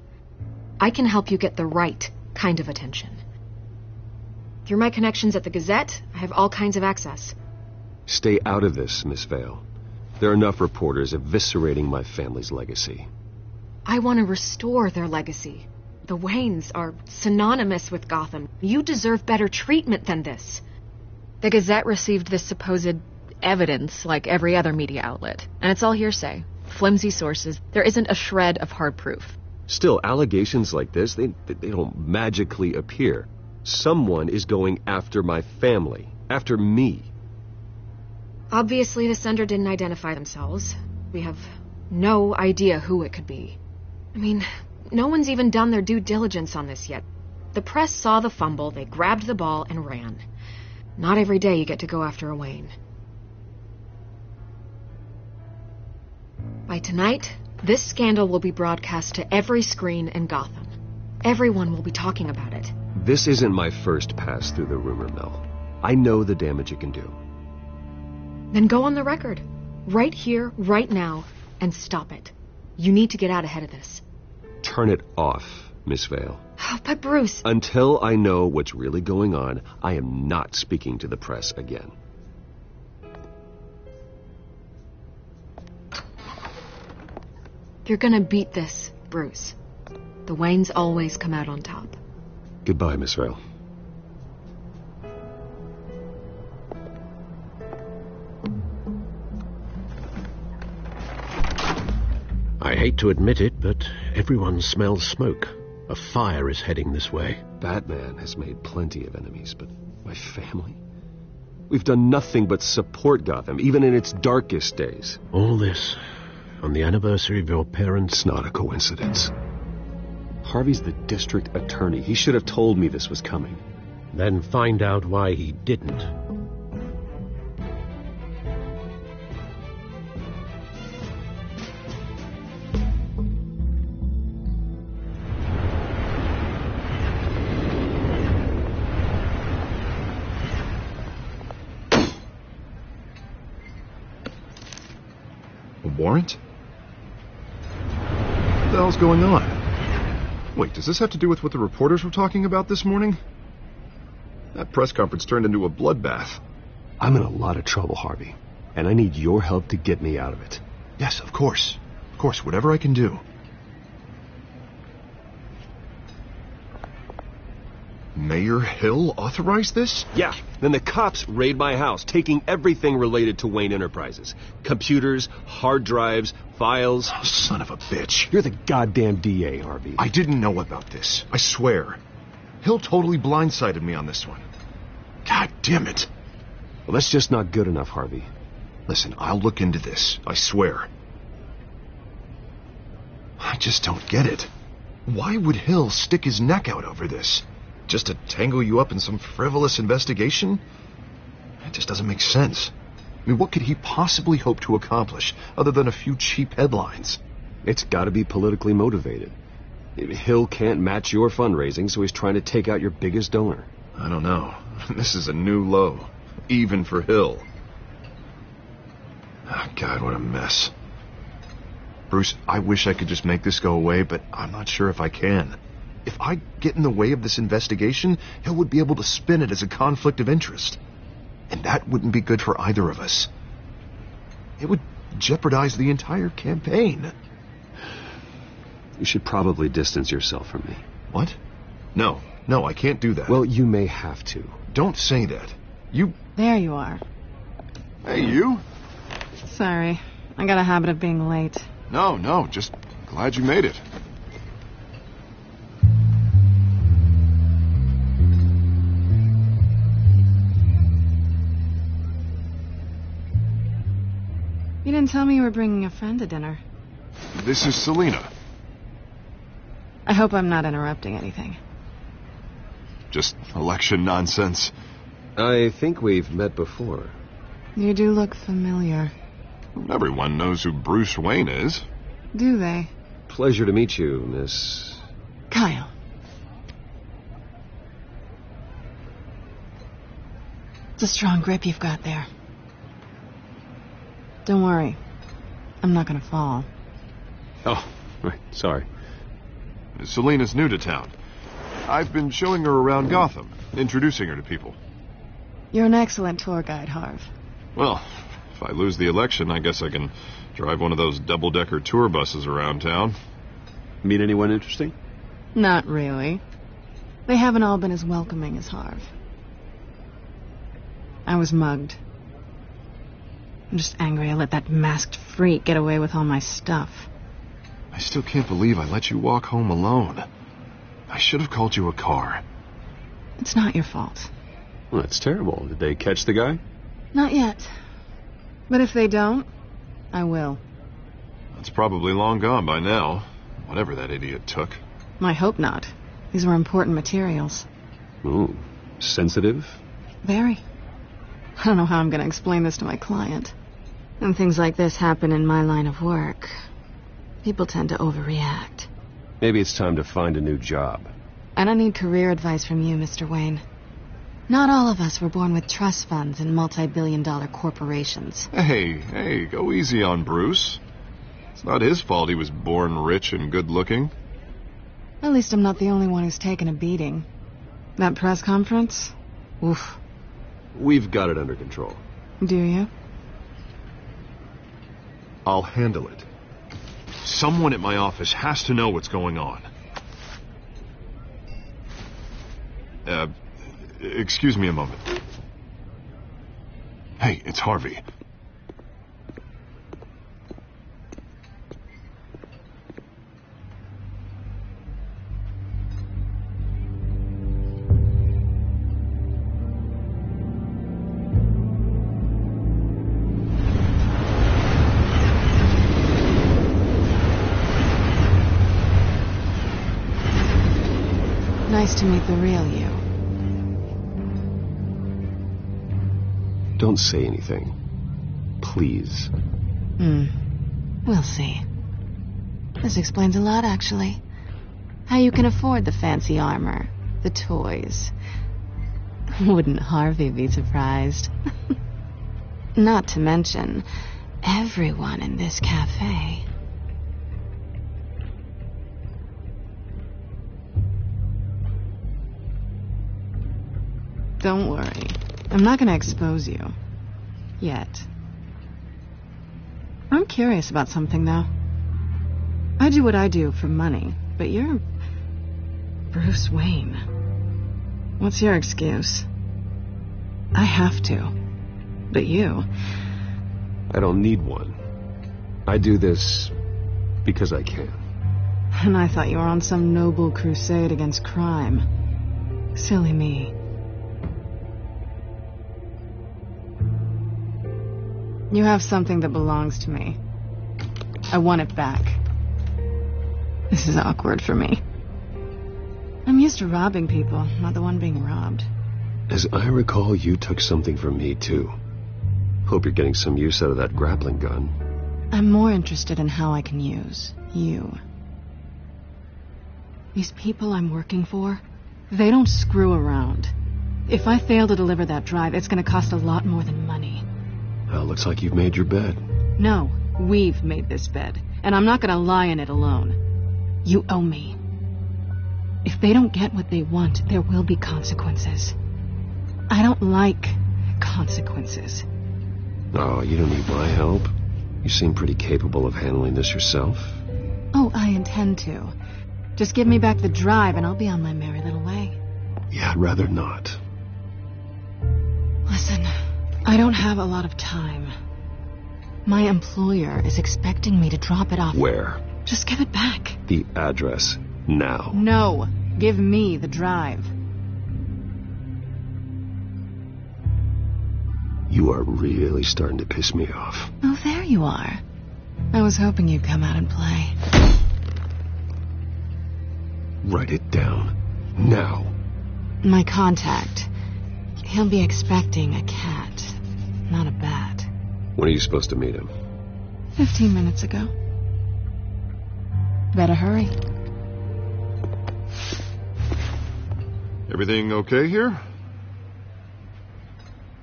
I can help you get the right kind of attention. Through my connections at the Gazette, I have all kinds of access. Stay out of this, Miss Vale. There are enough reporters eviscerating my family's legacy. I want to restore their legacy. The Waynes are synonymous with Gotham. You deserve better treatment than this. The Gazette received this supposed evidence like every other media outlet. And it's all hearsay. Flimsy sources. There isn't a shred of hard proof. Still, allegations like this, they don't magically appear. Someone is going after my family. After me. Obviously, the sender didn't identify themselves. We have no idea who it could be. I mean, no one's even done their due diligence on this yet. The press saw the fumble, they grabbed the ball and ran. Not every day you get to go after a Wayne. By tonight, this scandal will be broadcast to every screen in Gotham. Everyone will be talking about it. This isn't my first pass through the rumor mill. I know the damage it can do. Then go on the record. Right here, right now, and stop it. You need to get out ahead of this. Turn it off, Miss Vale. Oh, but Bruce... Until I know what's really going on, I am not speaking to the press again. You're gonna beat this, Bruce. The Waynes always come out on top. Goodbye, Miss Vale. I hate to admit it, but everyone smells smoke. A fire is heading this way. Batman has made plenty of enemies, but my family? We've done nothing but support Gotham, even in its darkest days. All this on the anniversary of your parents? It's not a coincidence. Harvey's the district attorney. He should have told me this was coming. Then find out why he didn't. A warrant? What the hell's going on? Wait, does this have to do with what the reporters were talking about this morning? That press conference turned into a bloodbath. I'm in a lot of trouble, Harvey, and I need your help to get me out of it. Yes, of course. Of course, whatever I can do. Mayor Hill authorized this? Yeah, then the cops raid my house, taking everything related to Wayne Enterprises. Computers, hard drives, files. Oh, son of a bitch. You're the goddamn DA, Harvey. I didn't know about this. I swear. Hill totally blindsided me on this one. God damn it. Well, that's just not good enough, Harvey. Listen, I'll look into this. I swear. I just don't get it. Why would Hill stick his neck out over this? Just to tangle you up in some frivolous investigation? It just doesn't make sense. I mean, what could he possibly hope to accomplish other than a few cheap headlines? It's got to be politically motivated. Hill can't match your fundraising, so he's trying to take out your biggest donor. I don't know. This is a new low, even for Hill. Oh, God, what a mess. Bruce, I wish I could just make this go away, but I'm not sure if I can. If I get in the way of this investigation, Hill would be able to spin it as a conflict of interest. And that wouldn't be good for either of us. It would jeopardize the entire campaign. You should probably distance yourself from me. What? No, I can't do that. Well, you may have to. Don't say that. You... There you are. Hey, you? Sorry. I got a habit of being late. No, just glad you made it. You didn't tell me you were bringing a friend to dinner. This is Selina. I hope I'm not interrupting anything. Just election nonsense. I think we've met before. You do look familiar. Everyone knows who Bruce Wayne is. Do they? Pleasure to meet you, Miss... Kyle. It's a strong grip you've got there. Don't worry. I'm not gonna fall. Oh, right. Sorry. Selina's new to town. I've been showing her around Gotham, introducing her to people. You're an excellent tour guide, Harv. Well, if I lose the election, I guess I can drive one of those double-decker tour buses around town. Meet anyone interesting? Not really. They haven't all been as welcoming as Harv. I was mugged. I'm just angry I let that masked freak get away with all my stuff. I still can't believe I let you walk home alone. I should have called you a car. It's not your fault. Well, that's terrible. Did they catch the guy? Not yet. But if they don't, I will. That's probably long gone by now, whatever that idiot took. I hope not. These were important materials. Ooh, sensitive? Very. I don't know how I'm going to explain this to my client. When things like this happen in my line of work, people tend to overreact. Maybe it's time to find a new job. I don't need career advice from you, Mr. Wayne. Not all of us were born with trust funds and multi-billion-dollar corporations. Hey, go easy on Bruce. It's not his fault he was born rich and good-looking. At least I'm not the only one who's taken a beating. That press conference? Oof. We've got it under control. Do you? I'll handle it. Someone at my office has to know what's going on. Excuse me a moment. Hey, it's Harvey. Nice to meet the real you. Don't say anything. Please. We'll see. This explains a lot, actually. How you can afford the fancy armor, the toys. Wouldn't Harvey be surprised? Not to mention, everyone in this cafe. Don't worry. I'm not going to expose you. Yet. I'm curious about something, though. I do what I do for money, but you're Bruce Wayne. What's your excuse? I have to. But you... I don't need one. I do this because I can. And I thought you were on some noble crusade against crime. Silly me. You have something that belongs to me. I want it back. This is awkward for me. I'm used to robbing people, not the one being robbed. As I recall, you took something from me, too. Hope you're getting some use out of that grappling gun. I'm more interested in how I can use you. These people I'm working for, they don't screw around. If I fail to deliver that drive, it's going to cost a lot more than money. Well, looks like you've made your bed. No, we've made this bed, and I'm not going to lie in it alone. You owe me. If they don't get what they want, there will be consequences. I don't like consequences. Oh, you don't need my help. You seem pretty capable of handling this yourself. Oh, I intend to. Just give me back the drive, and I'll be on my merry little way. Yeah, I'd rather not. Listen, I don't have a lot of time. My employer is expecting me to drop it off. Where? Just give it back. The address, now. No, give me the drive. You are really starting to piss me off. Oh, there you are. I was hoping you'd come out and play. Write it down, now. My contact. He'll be expecting a cat, not a bat. When are you supposed to meet him? 15 minutes ago. Better hurry. Everything okay here?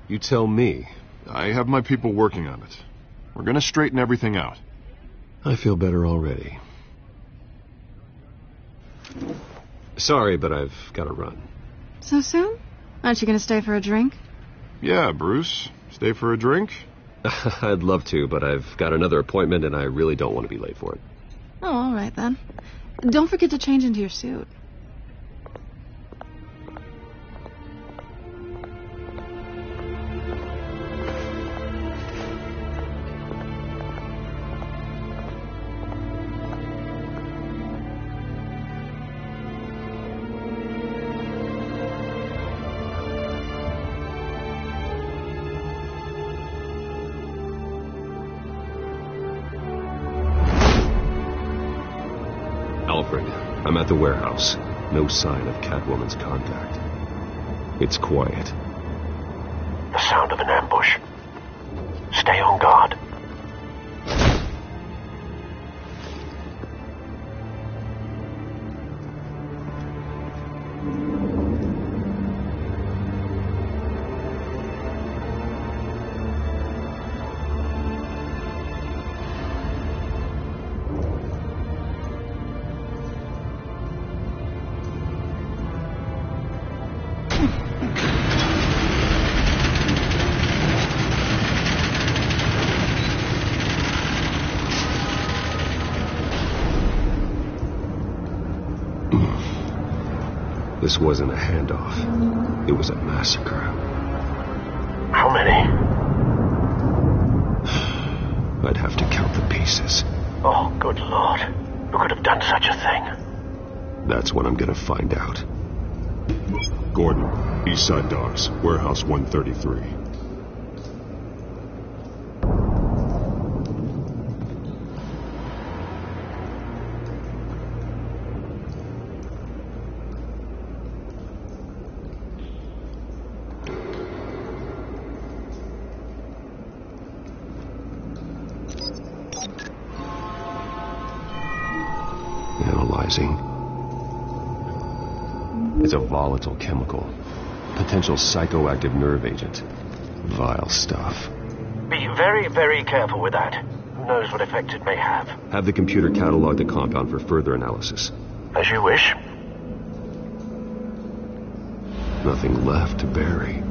You tell me. I have my people working on it. We're gonna straighten everything out. I feel better already. Sorry, but I've got to run. So soon? Aren't you going to stay for a drink? Yeah, Bruce. Stay for a drink? I'd love to, but I've got another appointment and I really don't want to be late for it. Oh, all right then. Don't forget to change into your suit. Alfred, I'm at the warehouse. No sign of Catwoman's contact. It's quiet. The sound of an ambush. Stay on guard. This wasn't a handoff. It was a massacre. How many? I'd have to count the pieces. Oh, good Lord. Who could have done such a thing? That's what I'm gonna find out. Gordon, Eastside Docks, Warehouse 133. Analyzing. It's a volatile chemical. Potential psychoactive nerve agent. Vile stuff. Be very, very careful with that. Who knows what effect it may have. Have the computer catalog the compound for further analysis. As you wish. Nothing left to bury.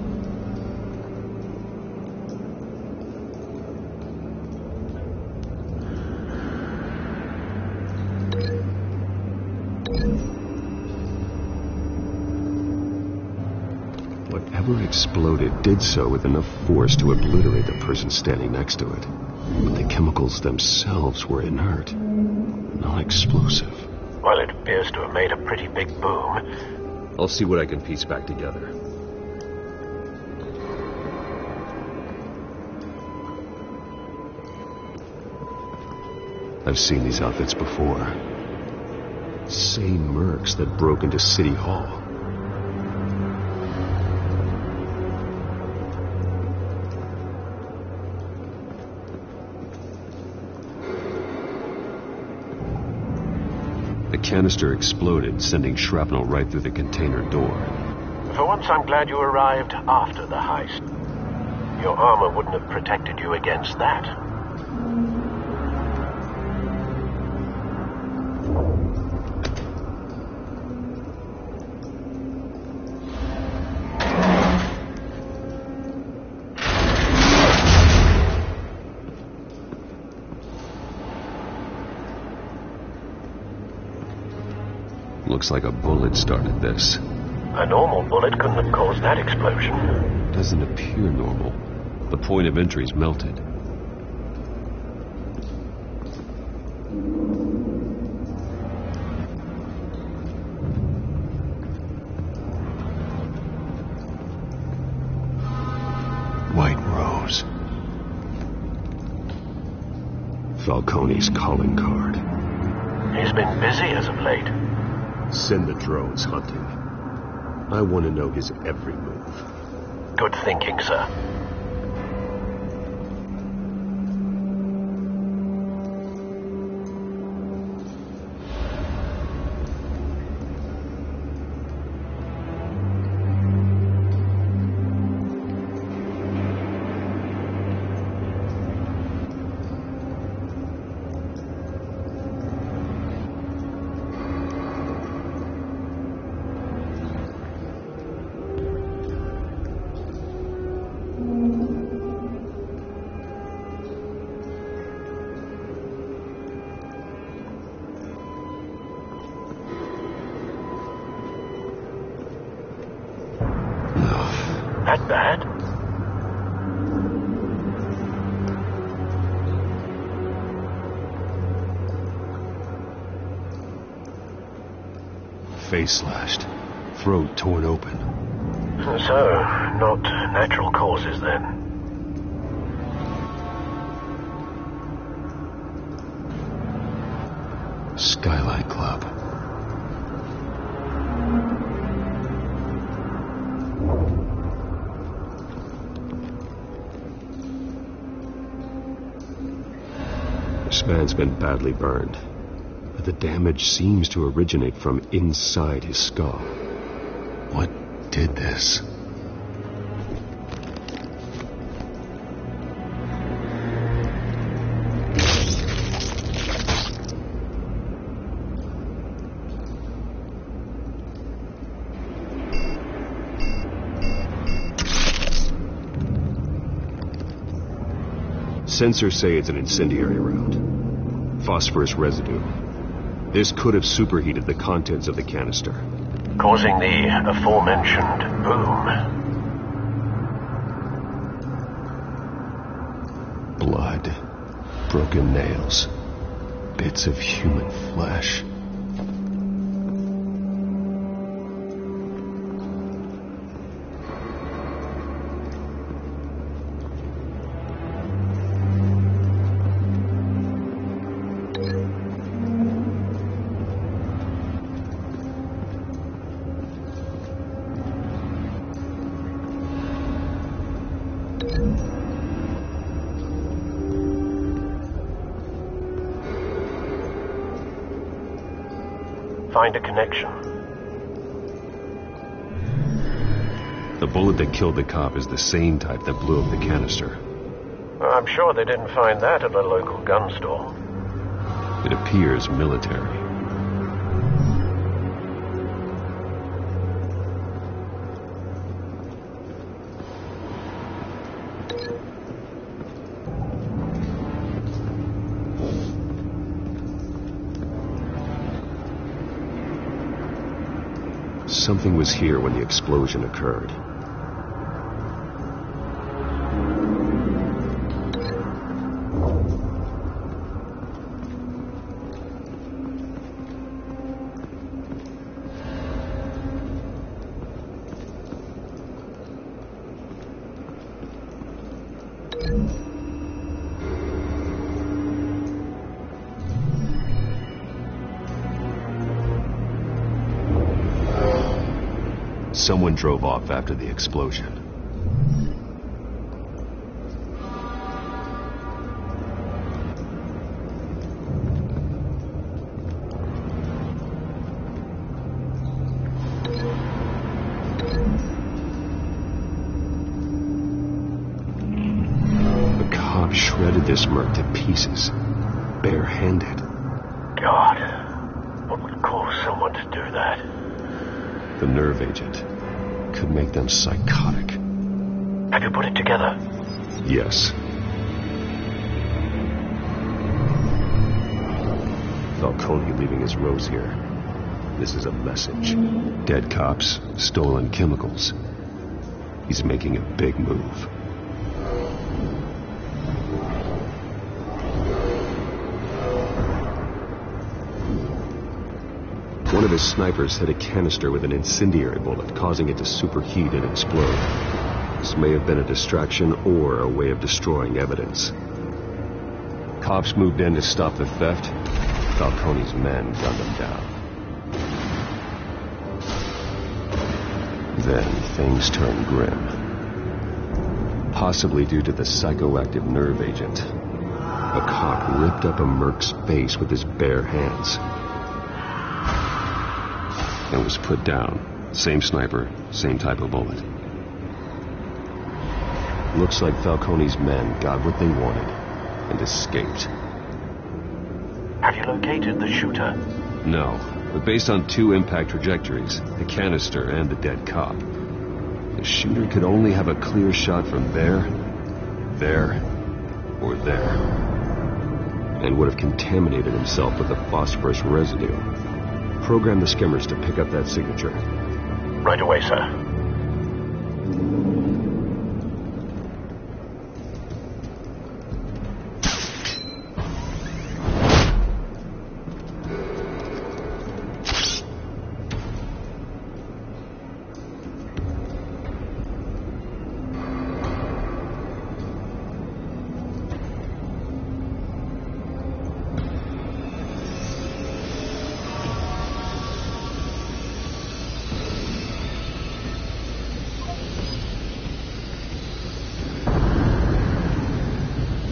Whatever exploded did so with enough force to obliterate the person standing next to it. But the chemicals themselves were inert, non-explosive. Well, it appears to have made a pretty big boom. I'll see what I can piece back together. I've seen these outfits before. Same mercs that broke into City Hall. The canister exploded, sending shrapnel right through the container door. For once, I'm glad you arrived after the heist. Your armor wouldn't have protected you against that. Looks like a bullet started this. A normal bullet couldn't have caused that explosion. Doesn't appear normal. The point of entry's melted. White Rose. Falcone's calling card. He's been busy as of late. Send the drones hunting. I want to know his every move. Good thinking, sir. That bad? Face slashed. Throat torn open. So, not natural causes then. Skylight Club. man's been badly burned, but the damage seems to originate from inside his skull. What did this? Sensors say it's an incendiary round. Phosphorus residue. This could have superheated the contents of the canister, causing the aforementioned boom. Blood, broken nails, bits of human flesh. Find a connection. The bullet that killed the cop is the same type that blew up the canister. I'm sure they didn't find that at a local gun store. It appears military. Something was here when the explosion occurred. Someone drove off after the explosion. The cop shredded this merc to pieces, barehanded. God, what would cause someone to do that? The nerve agent could make them psychotic. Have you put it together? Yes. Falcone leaving his rose here. This is a message. Dead cops, stolen chemicals. He's making a big move. One of his snipers hit a canister with an incendiary bullet, causing it to superheat and explode. This may have been a distraction or a way of destroying evidence. Cops moved in to stop the theft. Falcone's men gunned them down. Then things turned grim. Possibly due to the psychoactive nerve agent. A cop ripped up a merc's face with his bare hands and was put down. Same sniper, same type of bullet. Looks like Falcone's men got what they wanted and escaped. Have you located the shooter? No, but based on two impact trajectories, the canister and the dead cop, the shooter could only have a clear shot from there, or there, and would have contaminated himself with the phosphorus residue. Program the skimmers to pick up that signature. Right away, sir.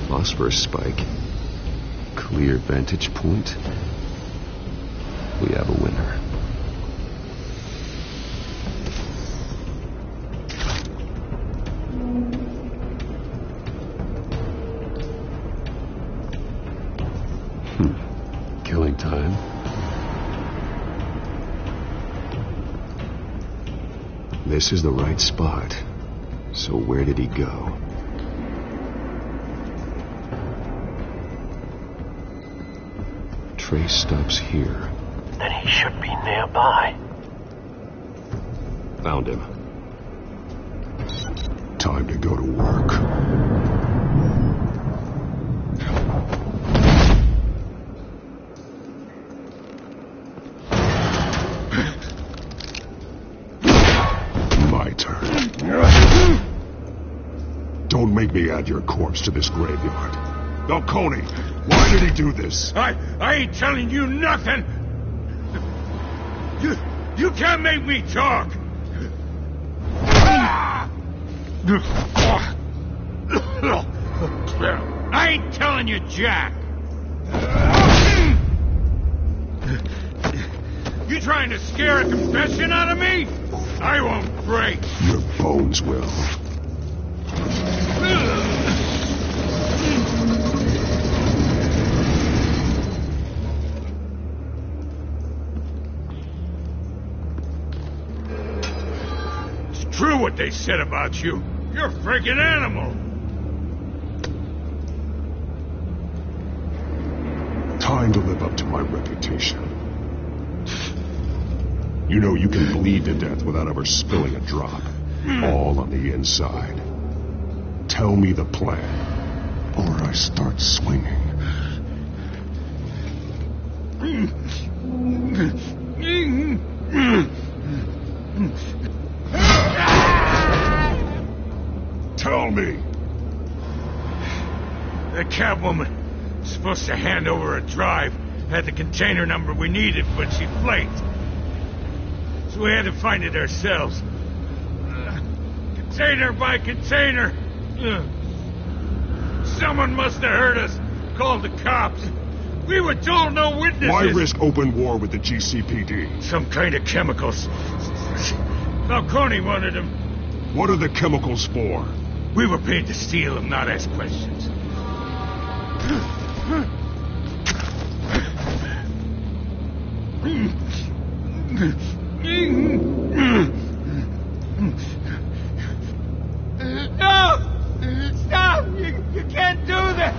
Phosphorus spike. clear vantage point, we have a winner. Killing time. This is the right spot. So where did he go? Trace stops here. Then he should be nearby. Found him. Time to go to work. Don't make me add your corpse to this graveyard. Falcone, why did he do this? I ain't telling you nothing! You can't make me talk! I ain't telling you jack! You trying to scare a confession out of me? I won't break. Your bones will. It's true what they said about you. You're a freaking animal. Time to live up to my reputation. You know you can bleed to death without ever spilling a drop. All on the inside. Tell me the plan, or I start swinging. Tell me. The Catwoman supposed to hand over a drive. Had the container number we needed, but she flaked. So we had to find it ourselves. Container by container. Someone must have heard us. Called the cops. We were told no witnesses. Why risk open war with the GCPD? Some kind of chemicals. Falcone wanted them. What are the chemicals for? We were paid to steal them, not ask questions. No! Stop! You can't do that!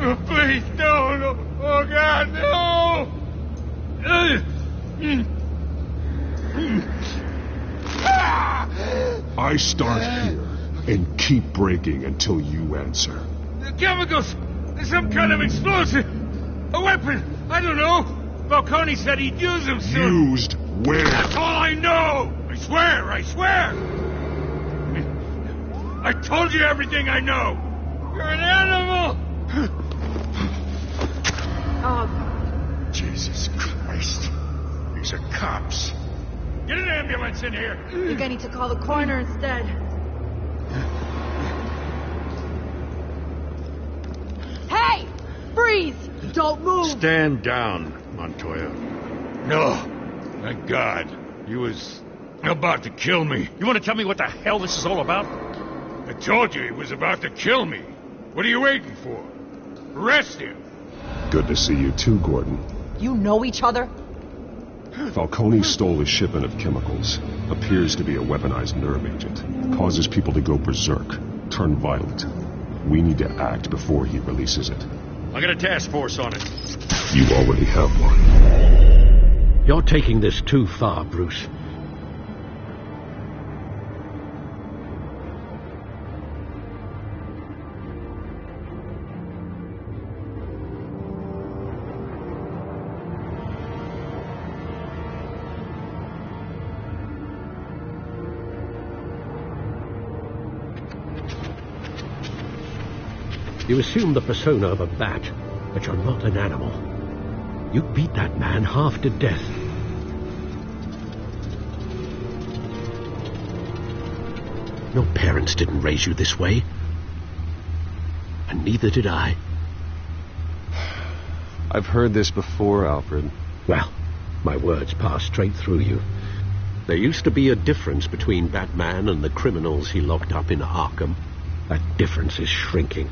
Oh, please, no! Oh, God, no! I start here and keep breaking until you answer. The chemicals! Some kind of explosive! A weapon! I don't know! Falcone said he'd use them soon. Used where? That's all I know! I swear! I told you everything I know! You're an animal! Oh. Jesus Christ. These are cops. Get an ambulance in here! I think I need to call the coroner instead. Hey! Freeze! Don't move! Stand down, Montoya. No. Thank God. He was about to kill me. You want to tell me what the hell this is all about? I told you he was about to kill me. What are you waiting for? Arrest him. Good to see you too, Gordon. You know each other? Falcone stole a shipment of chemicals. Appears to be a weaponized nerve agent. Causes people to go berserk, turn violent. We need to act before he releases it. I got a task force on it. You already have one. You're taking this too far, Bruce. You assume the persona of a bat, but you're not an animal. You beat that man half to death. Your parents didn't raise you this way. And neither did I. I've heard this before, Alfred. Well, my words pass straight through you. There used to be a difference between Batman and the criminals he locked up in Arkham. That difference is shrinking.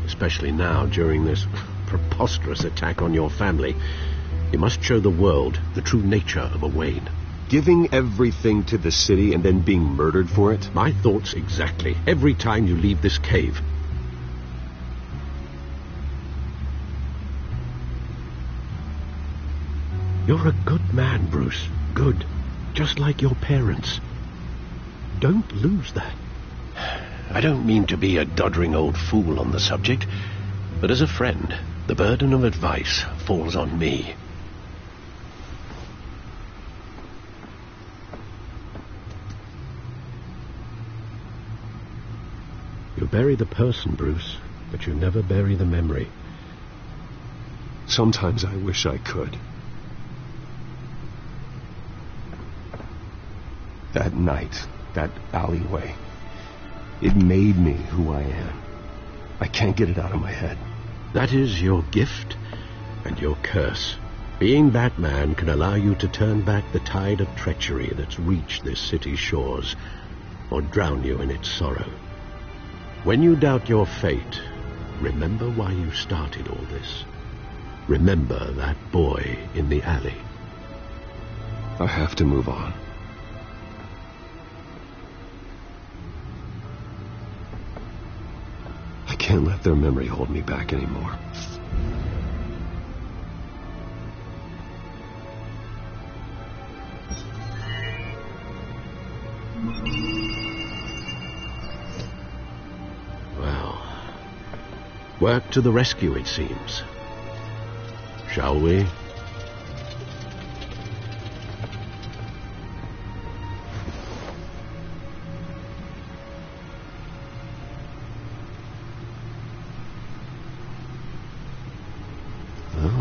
Especially now, during this preposterous attack on your family. You must show the world the true nature of a Wayne. Giving everything to the city and then being murdered for it? My thoughts exactly. Every time you leave this cave. You're a good man, Bruce. Good. Just like your parents. Don't lose that. I don't mean to be a doddering old fool on the subject, but as a friend, the burden of advice falls on me. You bury the person, Bruce, but you never bury the memory. Sometimes I wish I could. That night, that alleyway, it made me who I am. I can't get it out of my head. That is your gift and your curse. Being Batman can allow you to turn back the tide of treachery that's reached this city's shores, or drown you in its sorrow. When you doubt your fate, remember why you started all this. Remember that boy in the alley. I have to move on. I can't let their memory hold me back anymore. Well, work to the rescue, it seems. Shall we?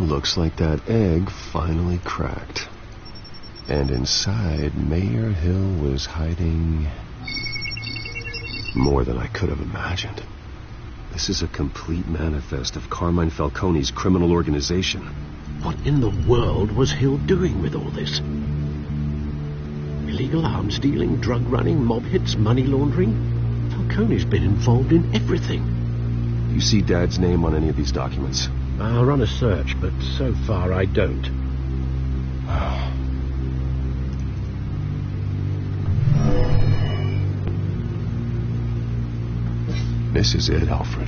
Looks like that egg finally cracked. And inside, Mayor Hill was hiding more than I could have imagined. This is a complete manifest of Carmine Falcone's criminal organization. What in the world was Hill doing with all this? Illegal arms dealing, drug running, mob hits, money laundering? Falcone's been involved in everything. You see Dad's name on any of these documents? I'll run a search, but so far I don't. This is it, Alfred.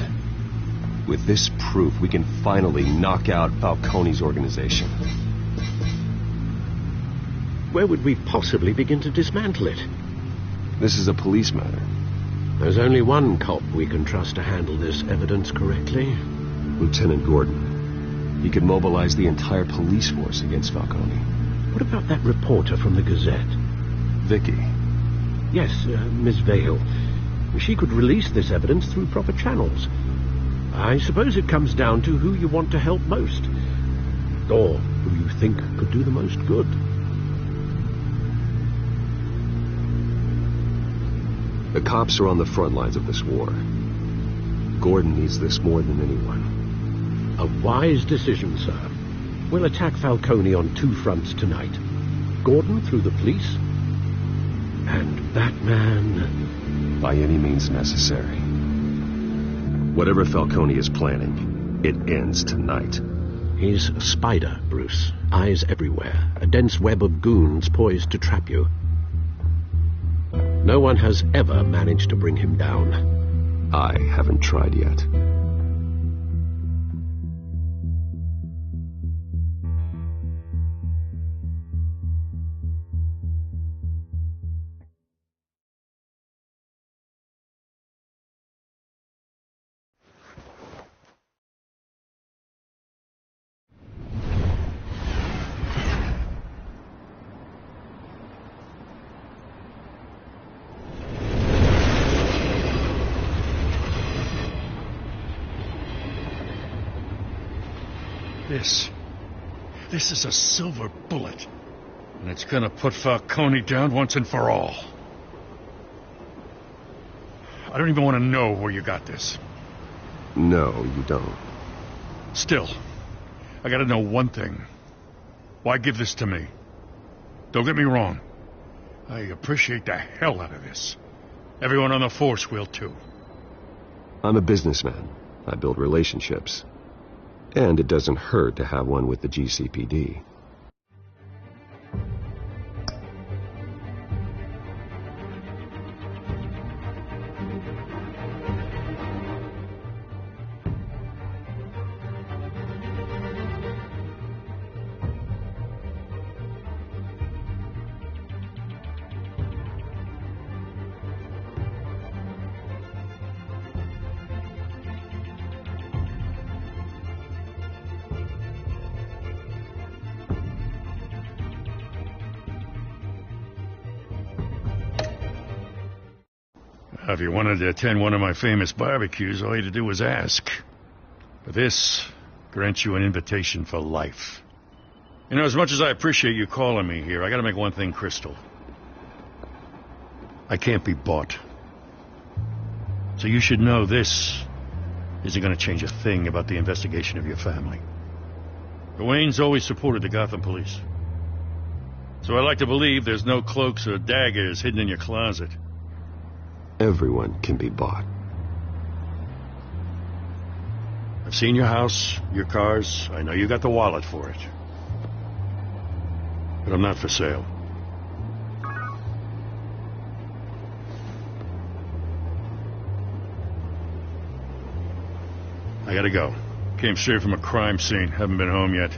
With this proof, we can finally knock out Falcone's organization. Where would we possibly begin to dismantle it? This is a police matter. There's only one cop we can trust to handle this evidence correctly. Lieutenant Gordon. He could mobilize the entire police force against Falcone. What about that reporter from the Gazette? Vicky. Yes, Miss Vale. She could release this evidence through proper channels. I suppose it comes down to who you want to help most. Or who you think could do the most good. The cops are on the front lines of this war. Gordon needs this more than anyone. A wise decision, sir. We'll attack Falcone on two fronts tonight. Gordon through the police, and Batman... by any means necessary. Whatever Falcone is planning, it ends tonight. He's a spider, Bruce. Eyes everywhere. A dense web of goons poised to trap you. No one has ever managed to bring him down. I haven't tried yet. This is a silver bullet. And it's gonna put Falcone down once and for all. I don't even want to know where you got this. No, you don't. Still, I gotta know one thing. Why give this to me? Don't get me wrong. I appreciate the hell out of this. Everyone on the force will, too. I'm a businessman. I build relationships. And it doesn't hurt to have one with the GCPD. If you wanted to attend one of my famous barbecues, all you had to do was ask. But this grants you an invitation for life. You know, as much as I appreciate you calling me here, I gotta make one thing crystal. I can't be bought. So you should know this isn't gonna change a thing about the investigation of your family. The Waynes always supported the Gotham police. So I like to believe there's no cloaks or daggers hidden in your closet. Everyone can be bought. I've seen your house, your cars. I know you got the wallet for it. But I'm not for sale. I gotta go. Came straight from a crime scene. Haven't been home yet.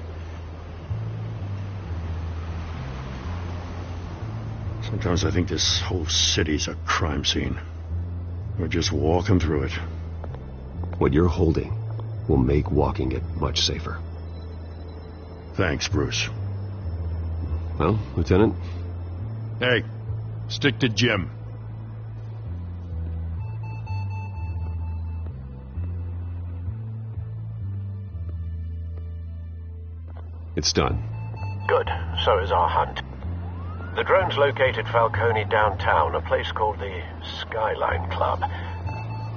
Sometimes I think this whole city's a crime scene. We're just walking through it. What you're holding will make walking it much safer. Thanks, Bruce. Well, Lieutenant? Hey, stick to Jim. It's done. Good. So is our hunt. The drone's located Falcone downtown, a place called the Skyline Club.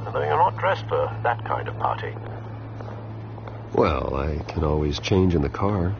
Although you're not dressed for that kind of party. Well, I can always change in the car.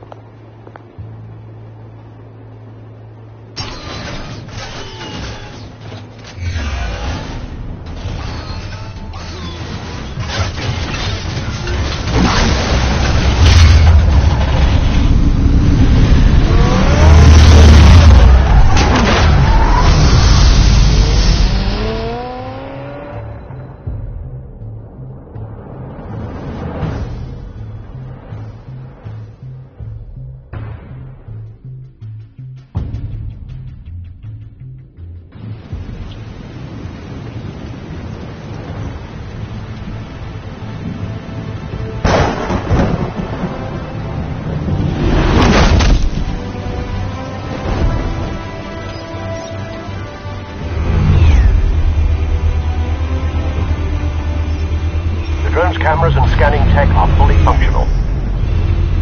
Cameras and scanning tech are fully functional.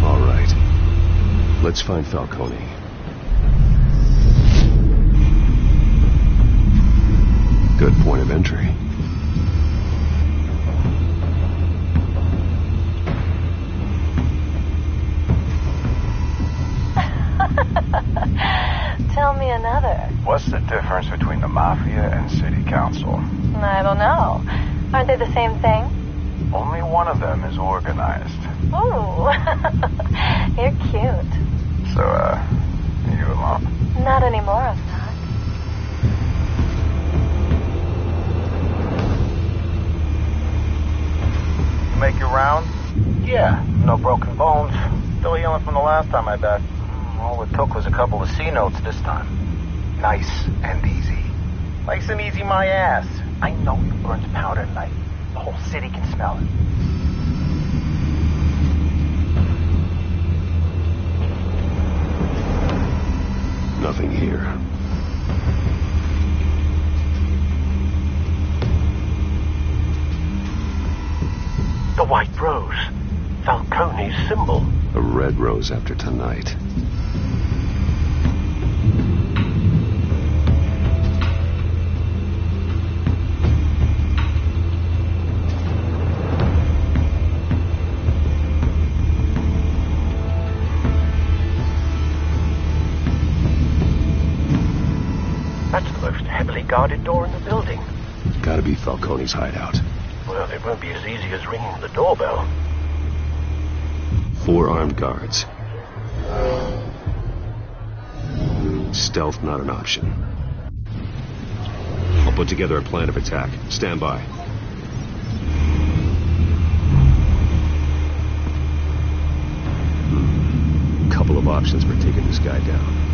All right. Let's find Falcone. Good point of entry. Tell me another. What's the difference between the Mafia and City Council? I don't know. Aren't they the same thing? Only one of them is organized. Ooh, you're cute. So, you alone? Not anymore, I'm not. You make your round? Yeah, no broken bones. Still healing from the last time I died. All it took was a couple of C notes this time. Nice and easy. Nice and easy my ass. I know you burned powder at night. The whole city can smell it. Nothing here. The white rose. Falcone's symbol. A red rose after tonight. building? It's gotta be Falcone's hideout. Well, it won't be as easy as ringing the doorbell. 4 armed guards. Stealth not an option. I'll put together a plan of attack. Stand by. Couple of options for taking this guy down.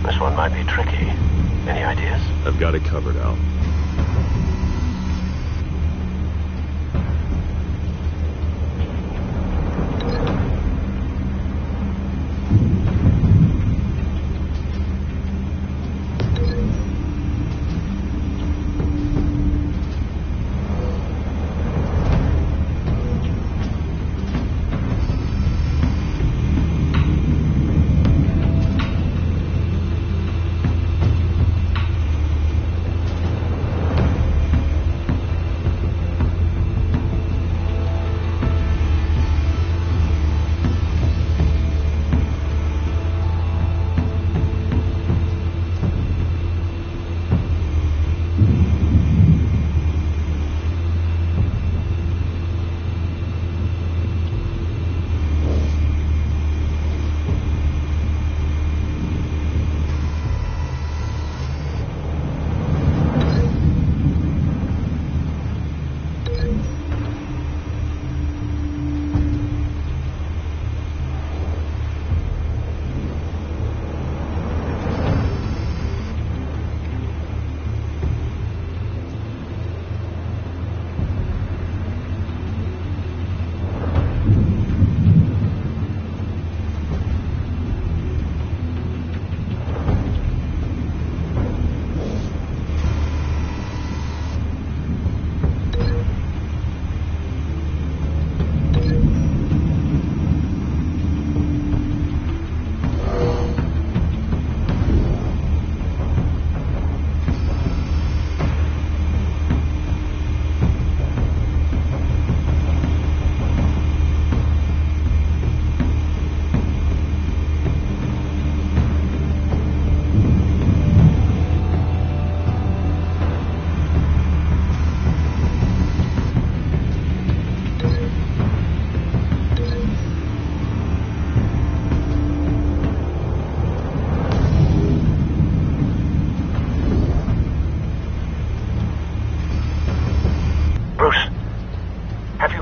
This one might be tricky. Any ideas? I've got it covered, Al.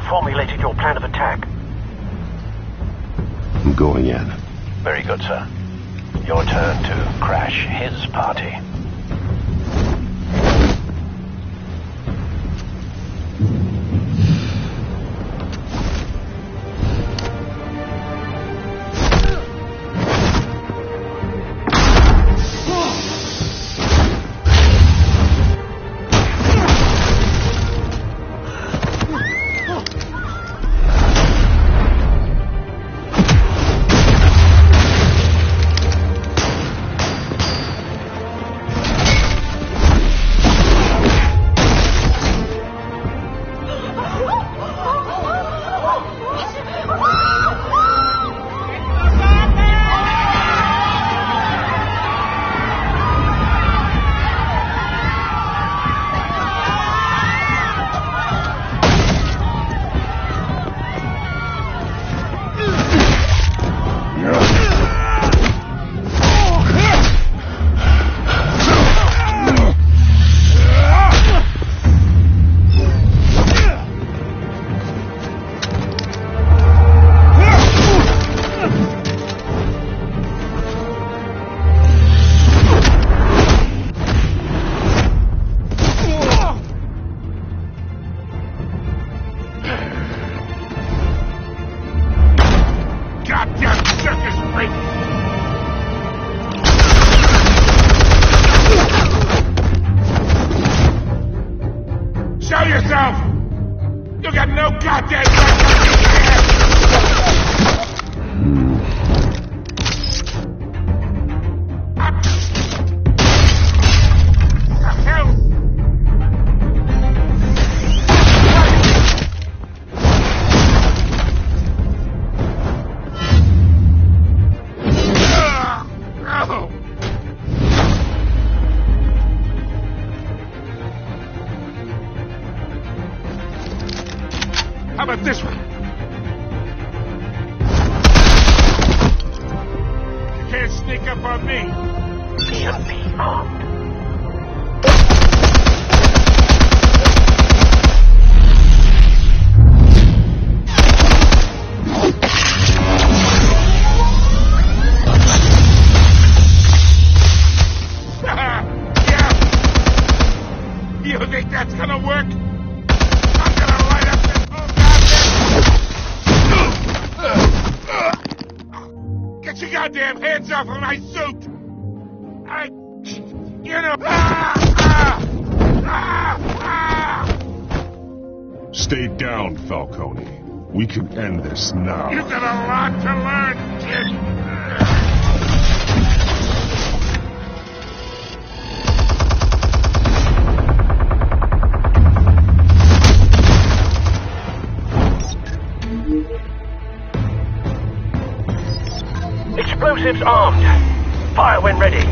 Formulated your plan of attack? I'm going in. Very good, sir. Your turn to crash his party. goddamn How about this one? You can't sneak up on me. EMP armed. Yeah. You think that's gonna work? Get your goddamn hands off of my suit! Stay down, Falcone. We can end this now. You've got a lot to learn, kid. Explosives armed. Fire when ready.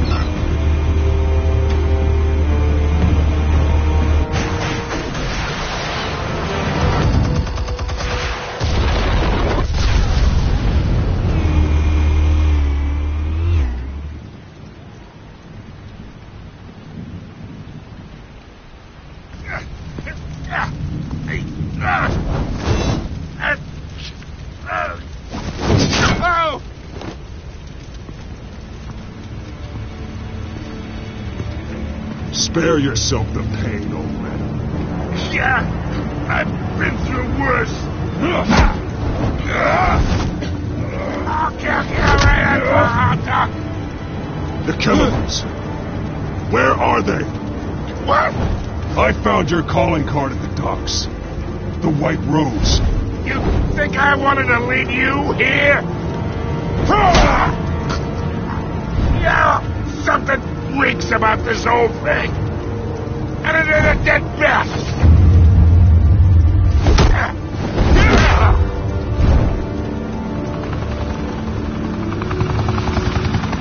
Spare yourself the pain, old man. Yeah, I've been through worse. I'll kill you right at the hot dog. The chemicals. Where are they? What? I found your calling card at the docks. The White Rose. You think I wanted to leave you here? Yeah, something reeks about this whole thing. And it is a dead bat.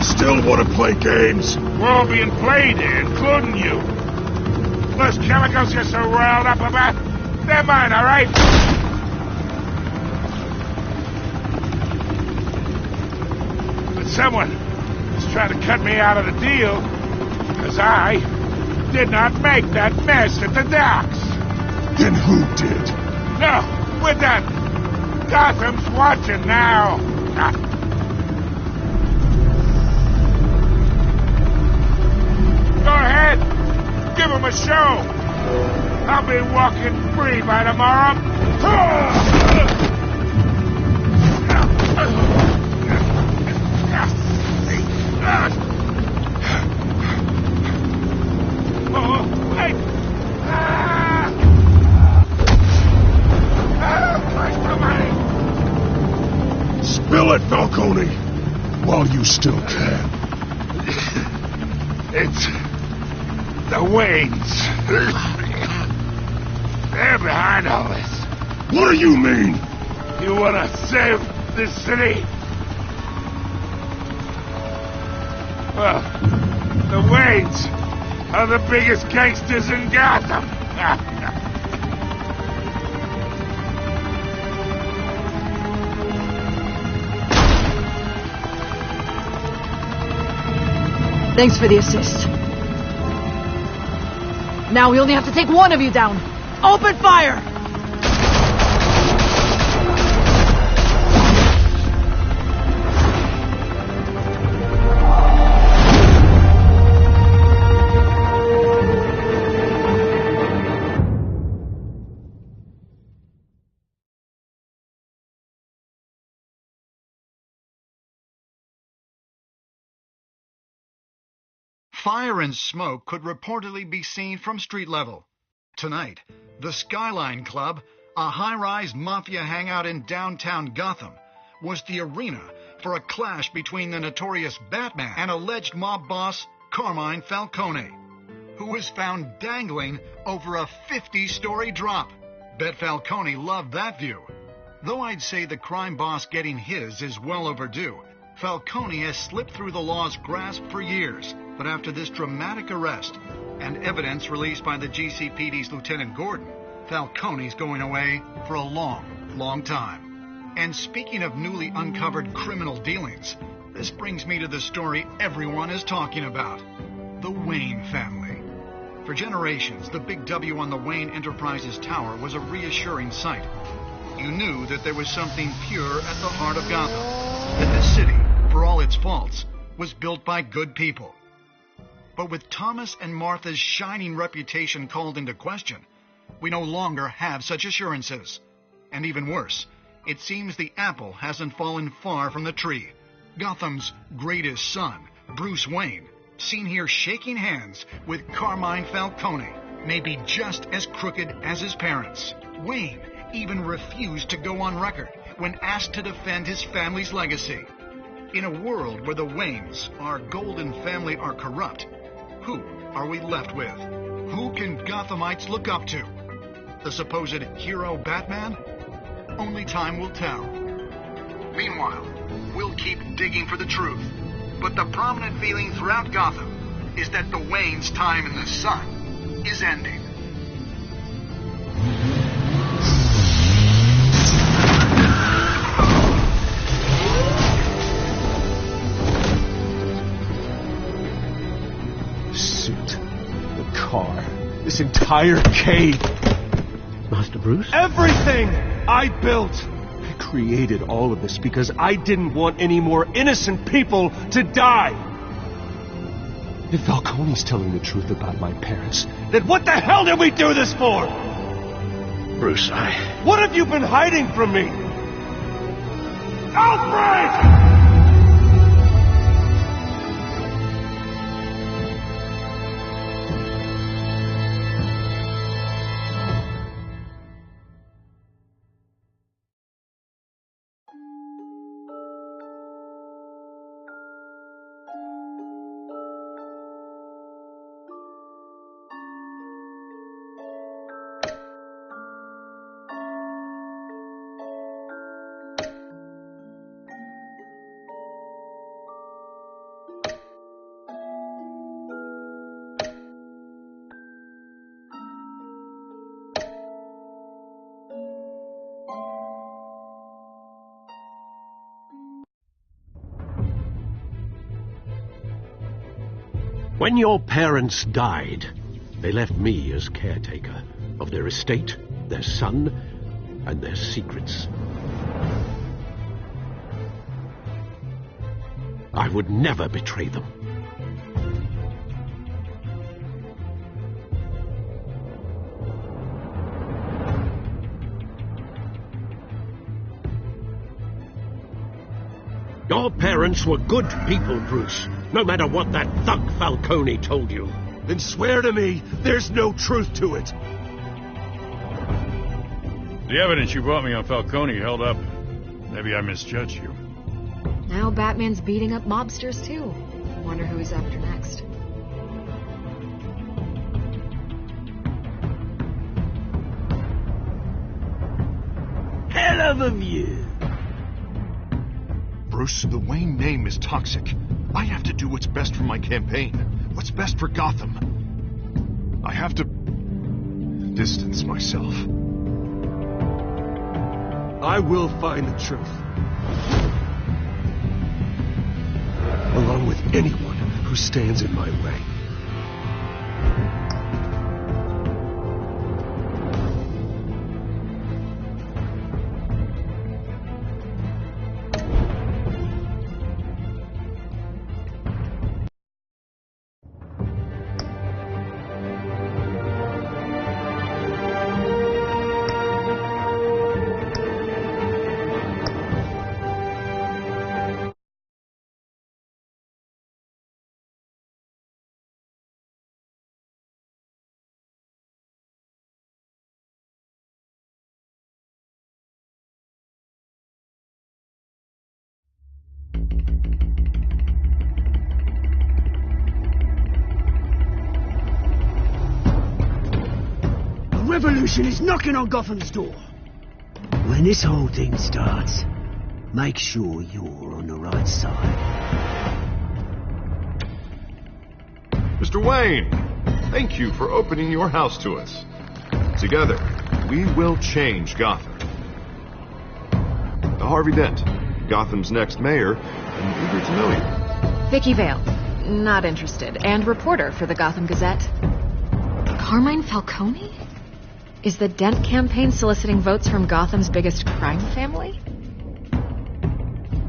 Still want to play games? We're all being played here, including you. Those chemicals you're so riled up about, they're mine, all right? But someone is trying to cut me out of the deal, because I did not make that mess at the docks. Then who did? No, we're done. Gotham's watching now. Go ahead. Give him a show. I'll be walking free by tomorrow. Oh, wait! Spill it, Falcone, while you still can. It's the Waynes. They're behind all this. What do you mean? You want to save this city? Well, the Waynes are the biggest gangsters in Gotham. Thanks for the assist. Now we only have to take one of you down. Open fire! Fire and smoke could reportedly be seen from street level. Tonight, the Skyline Club, a high-rise mafia hangout in downtown Gotham, was the arena for a clash between the notorious Batman and alleged mob boss Carmine Falcone, who was found dangling over a 50-story drop. Bet Falcone loved that view. Though I'd say the crime boss getting his is well overdue, Falcone has slipped through the law's grasp for years. But after this dramatic arrest and evidence released by the GCPD's Lieutenant Gordon, Falcone's going away for a long, long time. And speaking of newly uncovered criminal dealings, this brings me to the story everyone is talking about: the Wayne family. For generations, the big W on the Wayne Enterprises Tower was a reassuring sight. You knew that there was something pure at the heart of Gotham, that this city, for all its faults, was built by good people. But with Thomas and Martha's shining reputation called into question, we no longer have such assurances. And even worse, it seems the apple hasn't fallen far from the tree. Gotham's greatest son, Bruce Wayne, seen here shaking hands with Carmine Falcone, may be just as crooked as his parents. Wayne even refused to go on record when asked to defend his family's legacy. In a world where the Waynes, our golden family, are corrupt, who are we left with? Who can Gothamites look up to? The supposed hero Batman? Only time will tell. Meanwhile, we'll keep digging for the truth. But the prominent feeling throughout Gotham is that the Waynes' time in the sun is ending. This entire cave. Master Bruce? Everything I built. I created all of this because I didn't want any more innocent people to die. If Falcone's telling the truth about my parents, then what the hell did we do this for? Bruce, What have you been hiding from me? Alfred! When your parents died, they left me as caretaker of their estate, their son, and their secrets. I would never betray them. Your parents were good people, Bruce. No matter what that thug Falcone told you. Then swear to me there's no truth to it. The evidence you brought me on Falcone held up. Maybe I misjudged you. Now Batman's beating up mobsters, too. Wonder who he's after next. Hell of a view. Bruce, the Wayne name is toxic. I have to do what's best for my campaign. What's best for Gotham. I have to distance myself. I will find the truth. Along with anyone who stands in my way. revolution is knocking on Gotham's door. When this whole thing starts, make sure you're on the right side. Mr. Wayne, thank you for opening your house to us. Together, we will change Gotham. Harvey Dent, Gotham's next mayor, and eager to know you. Vicky Vale, not interested, and reporter for the Gotham Gazette. Carmine Falcone? Is the Dent campaign soliciting votes from Gotham's biggest crime family?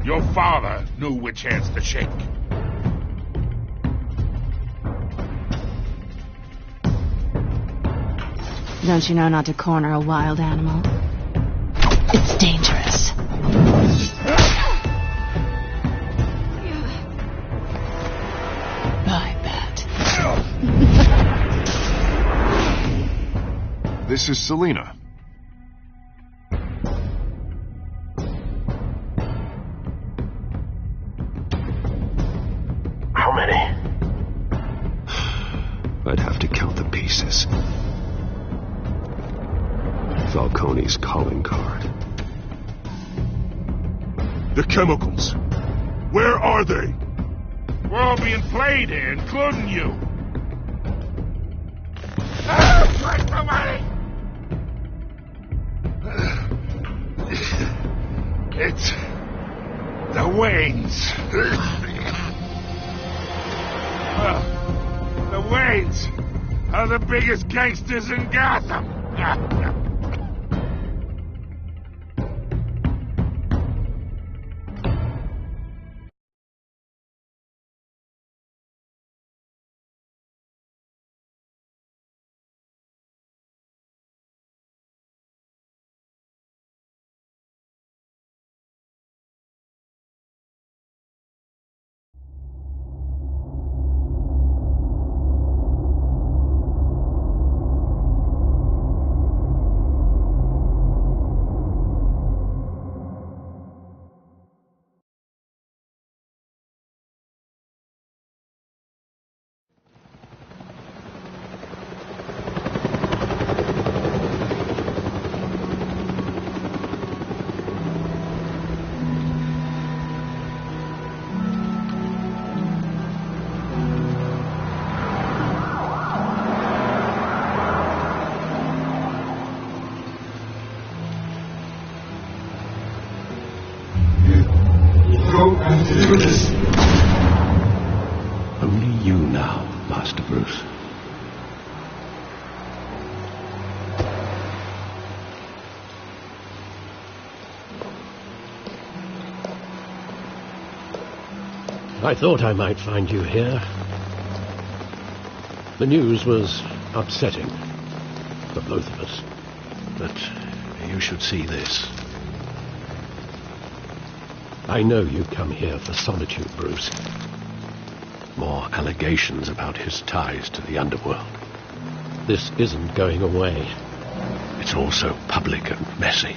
Your father knew which hands to shake. Don't you know not to corner a wild animal? It's dangerous. I bet. This is Selina. How many? I'd have to count the pieces. Falcone's calling card. The chemicals. Where are they? We're all being played here, including you. Where's the money? It's the Waynes. The Waynes are the biggest gangsters in Gotham. Only you now, Master Bruce. I thought I might find you here. The news was upsetting for both of us, but you should see this. I know you come here for solitude, Bruce. More allegations about his ties to the underworld. This isn't going away. It's all so public and messy.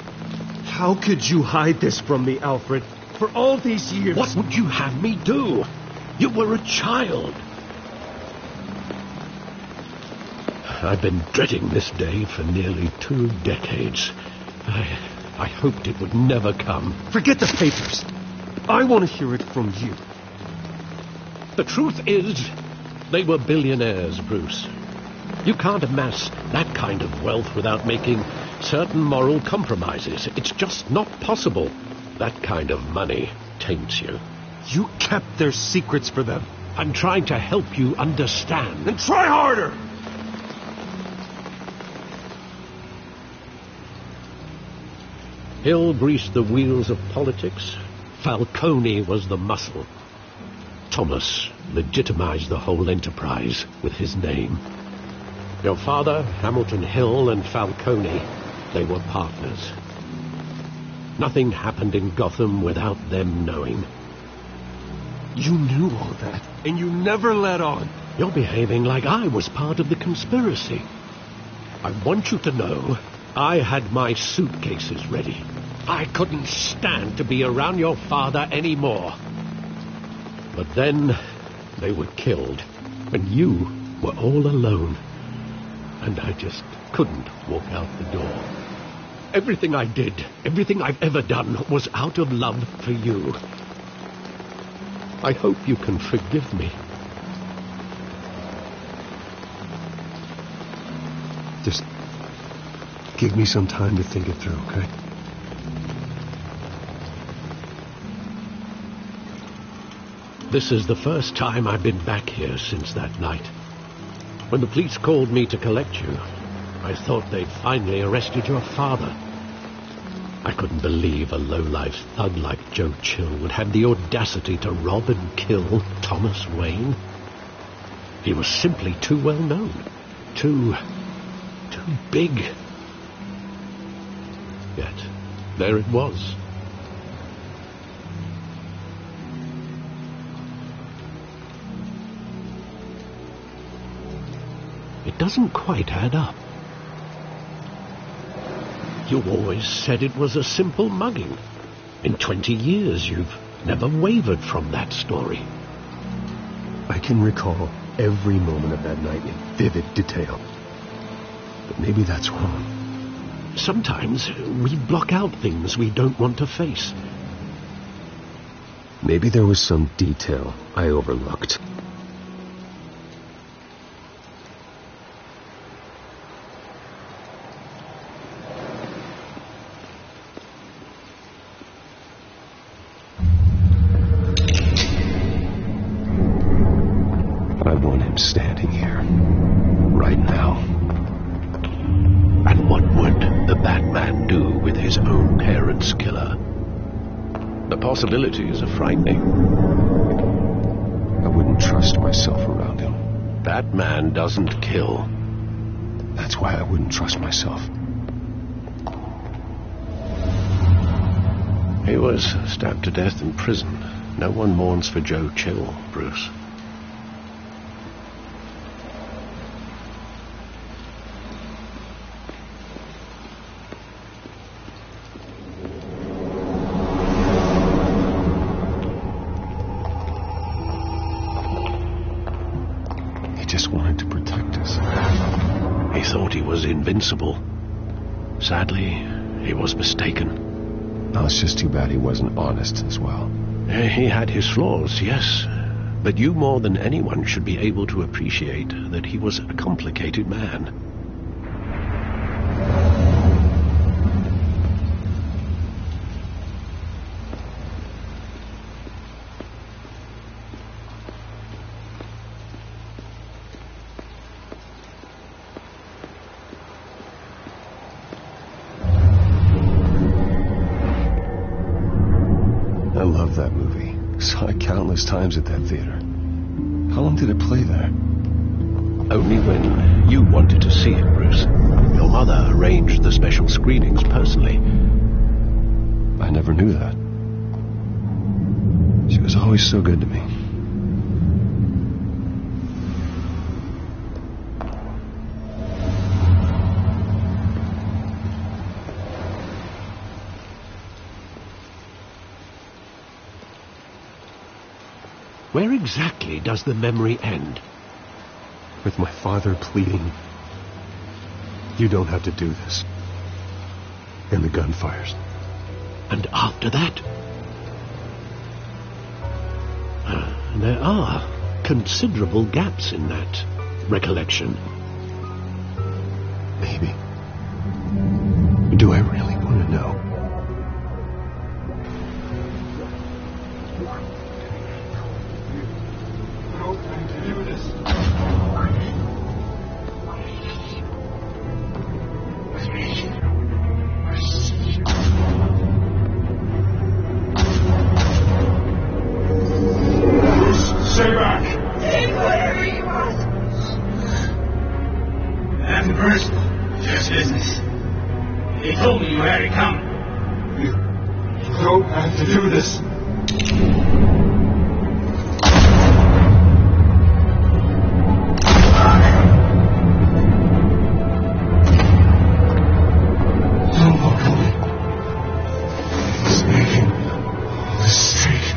How could you hide this from me, Alfred? For all these years... What would you have me do? You were a child. I've been dreading this day for nearly 2 decades. I hoped it would never come. Forget the papers. I want to hear it from you. The truth is, they were billionaires, Bruce. You can't amass that kind of wealth without making certain moral compromises. It's just not possible. That kind of money taints you. You kept their secrets for them. I'm trying to help you understand. Then try harder! Hill greased the wheels of politics. Falcone was the muscle. Thomas legitimized the whole enterprise with his name. Your father, Hamilton Hill, and Falcone, they were partners. Nothing happened in Gotham without them knowing. You knew all that, and you never let on. You're behaving like I was part of the conspiracy. I want you to know I had my suitcases ready. I couldn't stand to be around your father anymore. But then they were killed, and you were all alone. and I just couldn't walk out the door. Everything I did, everything I've ever done, was out of love for you. I hope you can forgive me. Just give me some time to think it through, okay? This is the first time I've been back here since that night. When the police called me to collect you, I thought they'd finally arrested your father. I couldn't believe a low-life thug like Joe Chill would have the audacity to rob and kill Thomas Wayne. He was simply too well known. Too big. Yet, there it was. It doesn't quite add up. You always said it was a simple mugging. In 20 years, you've never wavered from that story. I can recall every moment of that night in vivid detail. But maybe that's wrong. Sometimes we block out things we don't want to face. Maybe there was some detail I overlooked. I want him standing here, right now. And what would the Batman do with his own parents' killer? The possibilities are frightening. I wouldn't trust myself around him. Batman doesn't kill. That's why I wouldn't trust myself. He was stabbed to death in prison. No one mourns for Joe Chill, Bruce. Just wanted to protect us. He thought he was invincible. Sadly, he was mistaken. Oh, it's just too bad he wasn't honest as well. He had his flaws, yes. But you more than anyone should be able to appreciate that he was a complicated man. I love that movie. Saw it countless times at that theater. How long did it play there? Only when you wanted to see it, Bruce. Your mother arranged the special screenings personally. I never knew that. She was always so good to me. Where exactly does the memory end? With my father pleading, "You don't have to do this." And the gunfires. And after that? There are considerable gaps in that recollection. Maybe. Do I really want to know? Stay back! That's personal. Just business. He told me you had it coming. You don't have to do this. Don't walk away. He's making a mistake.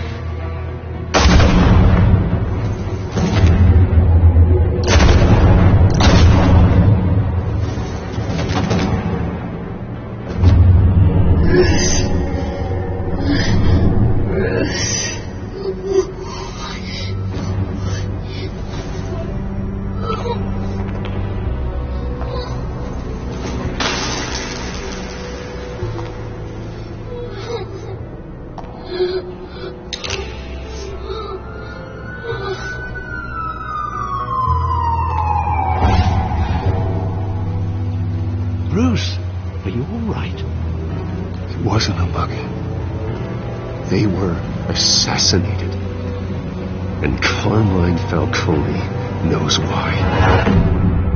Bruce, are you all right? It wasn't a muggy. They were assassinated. And Carmine Falcone knows why.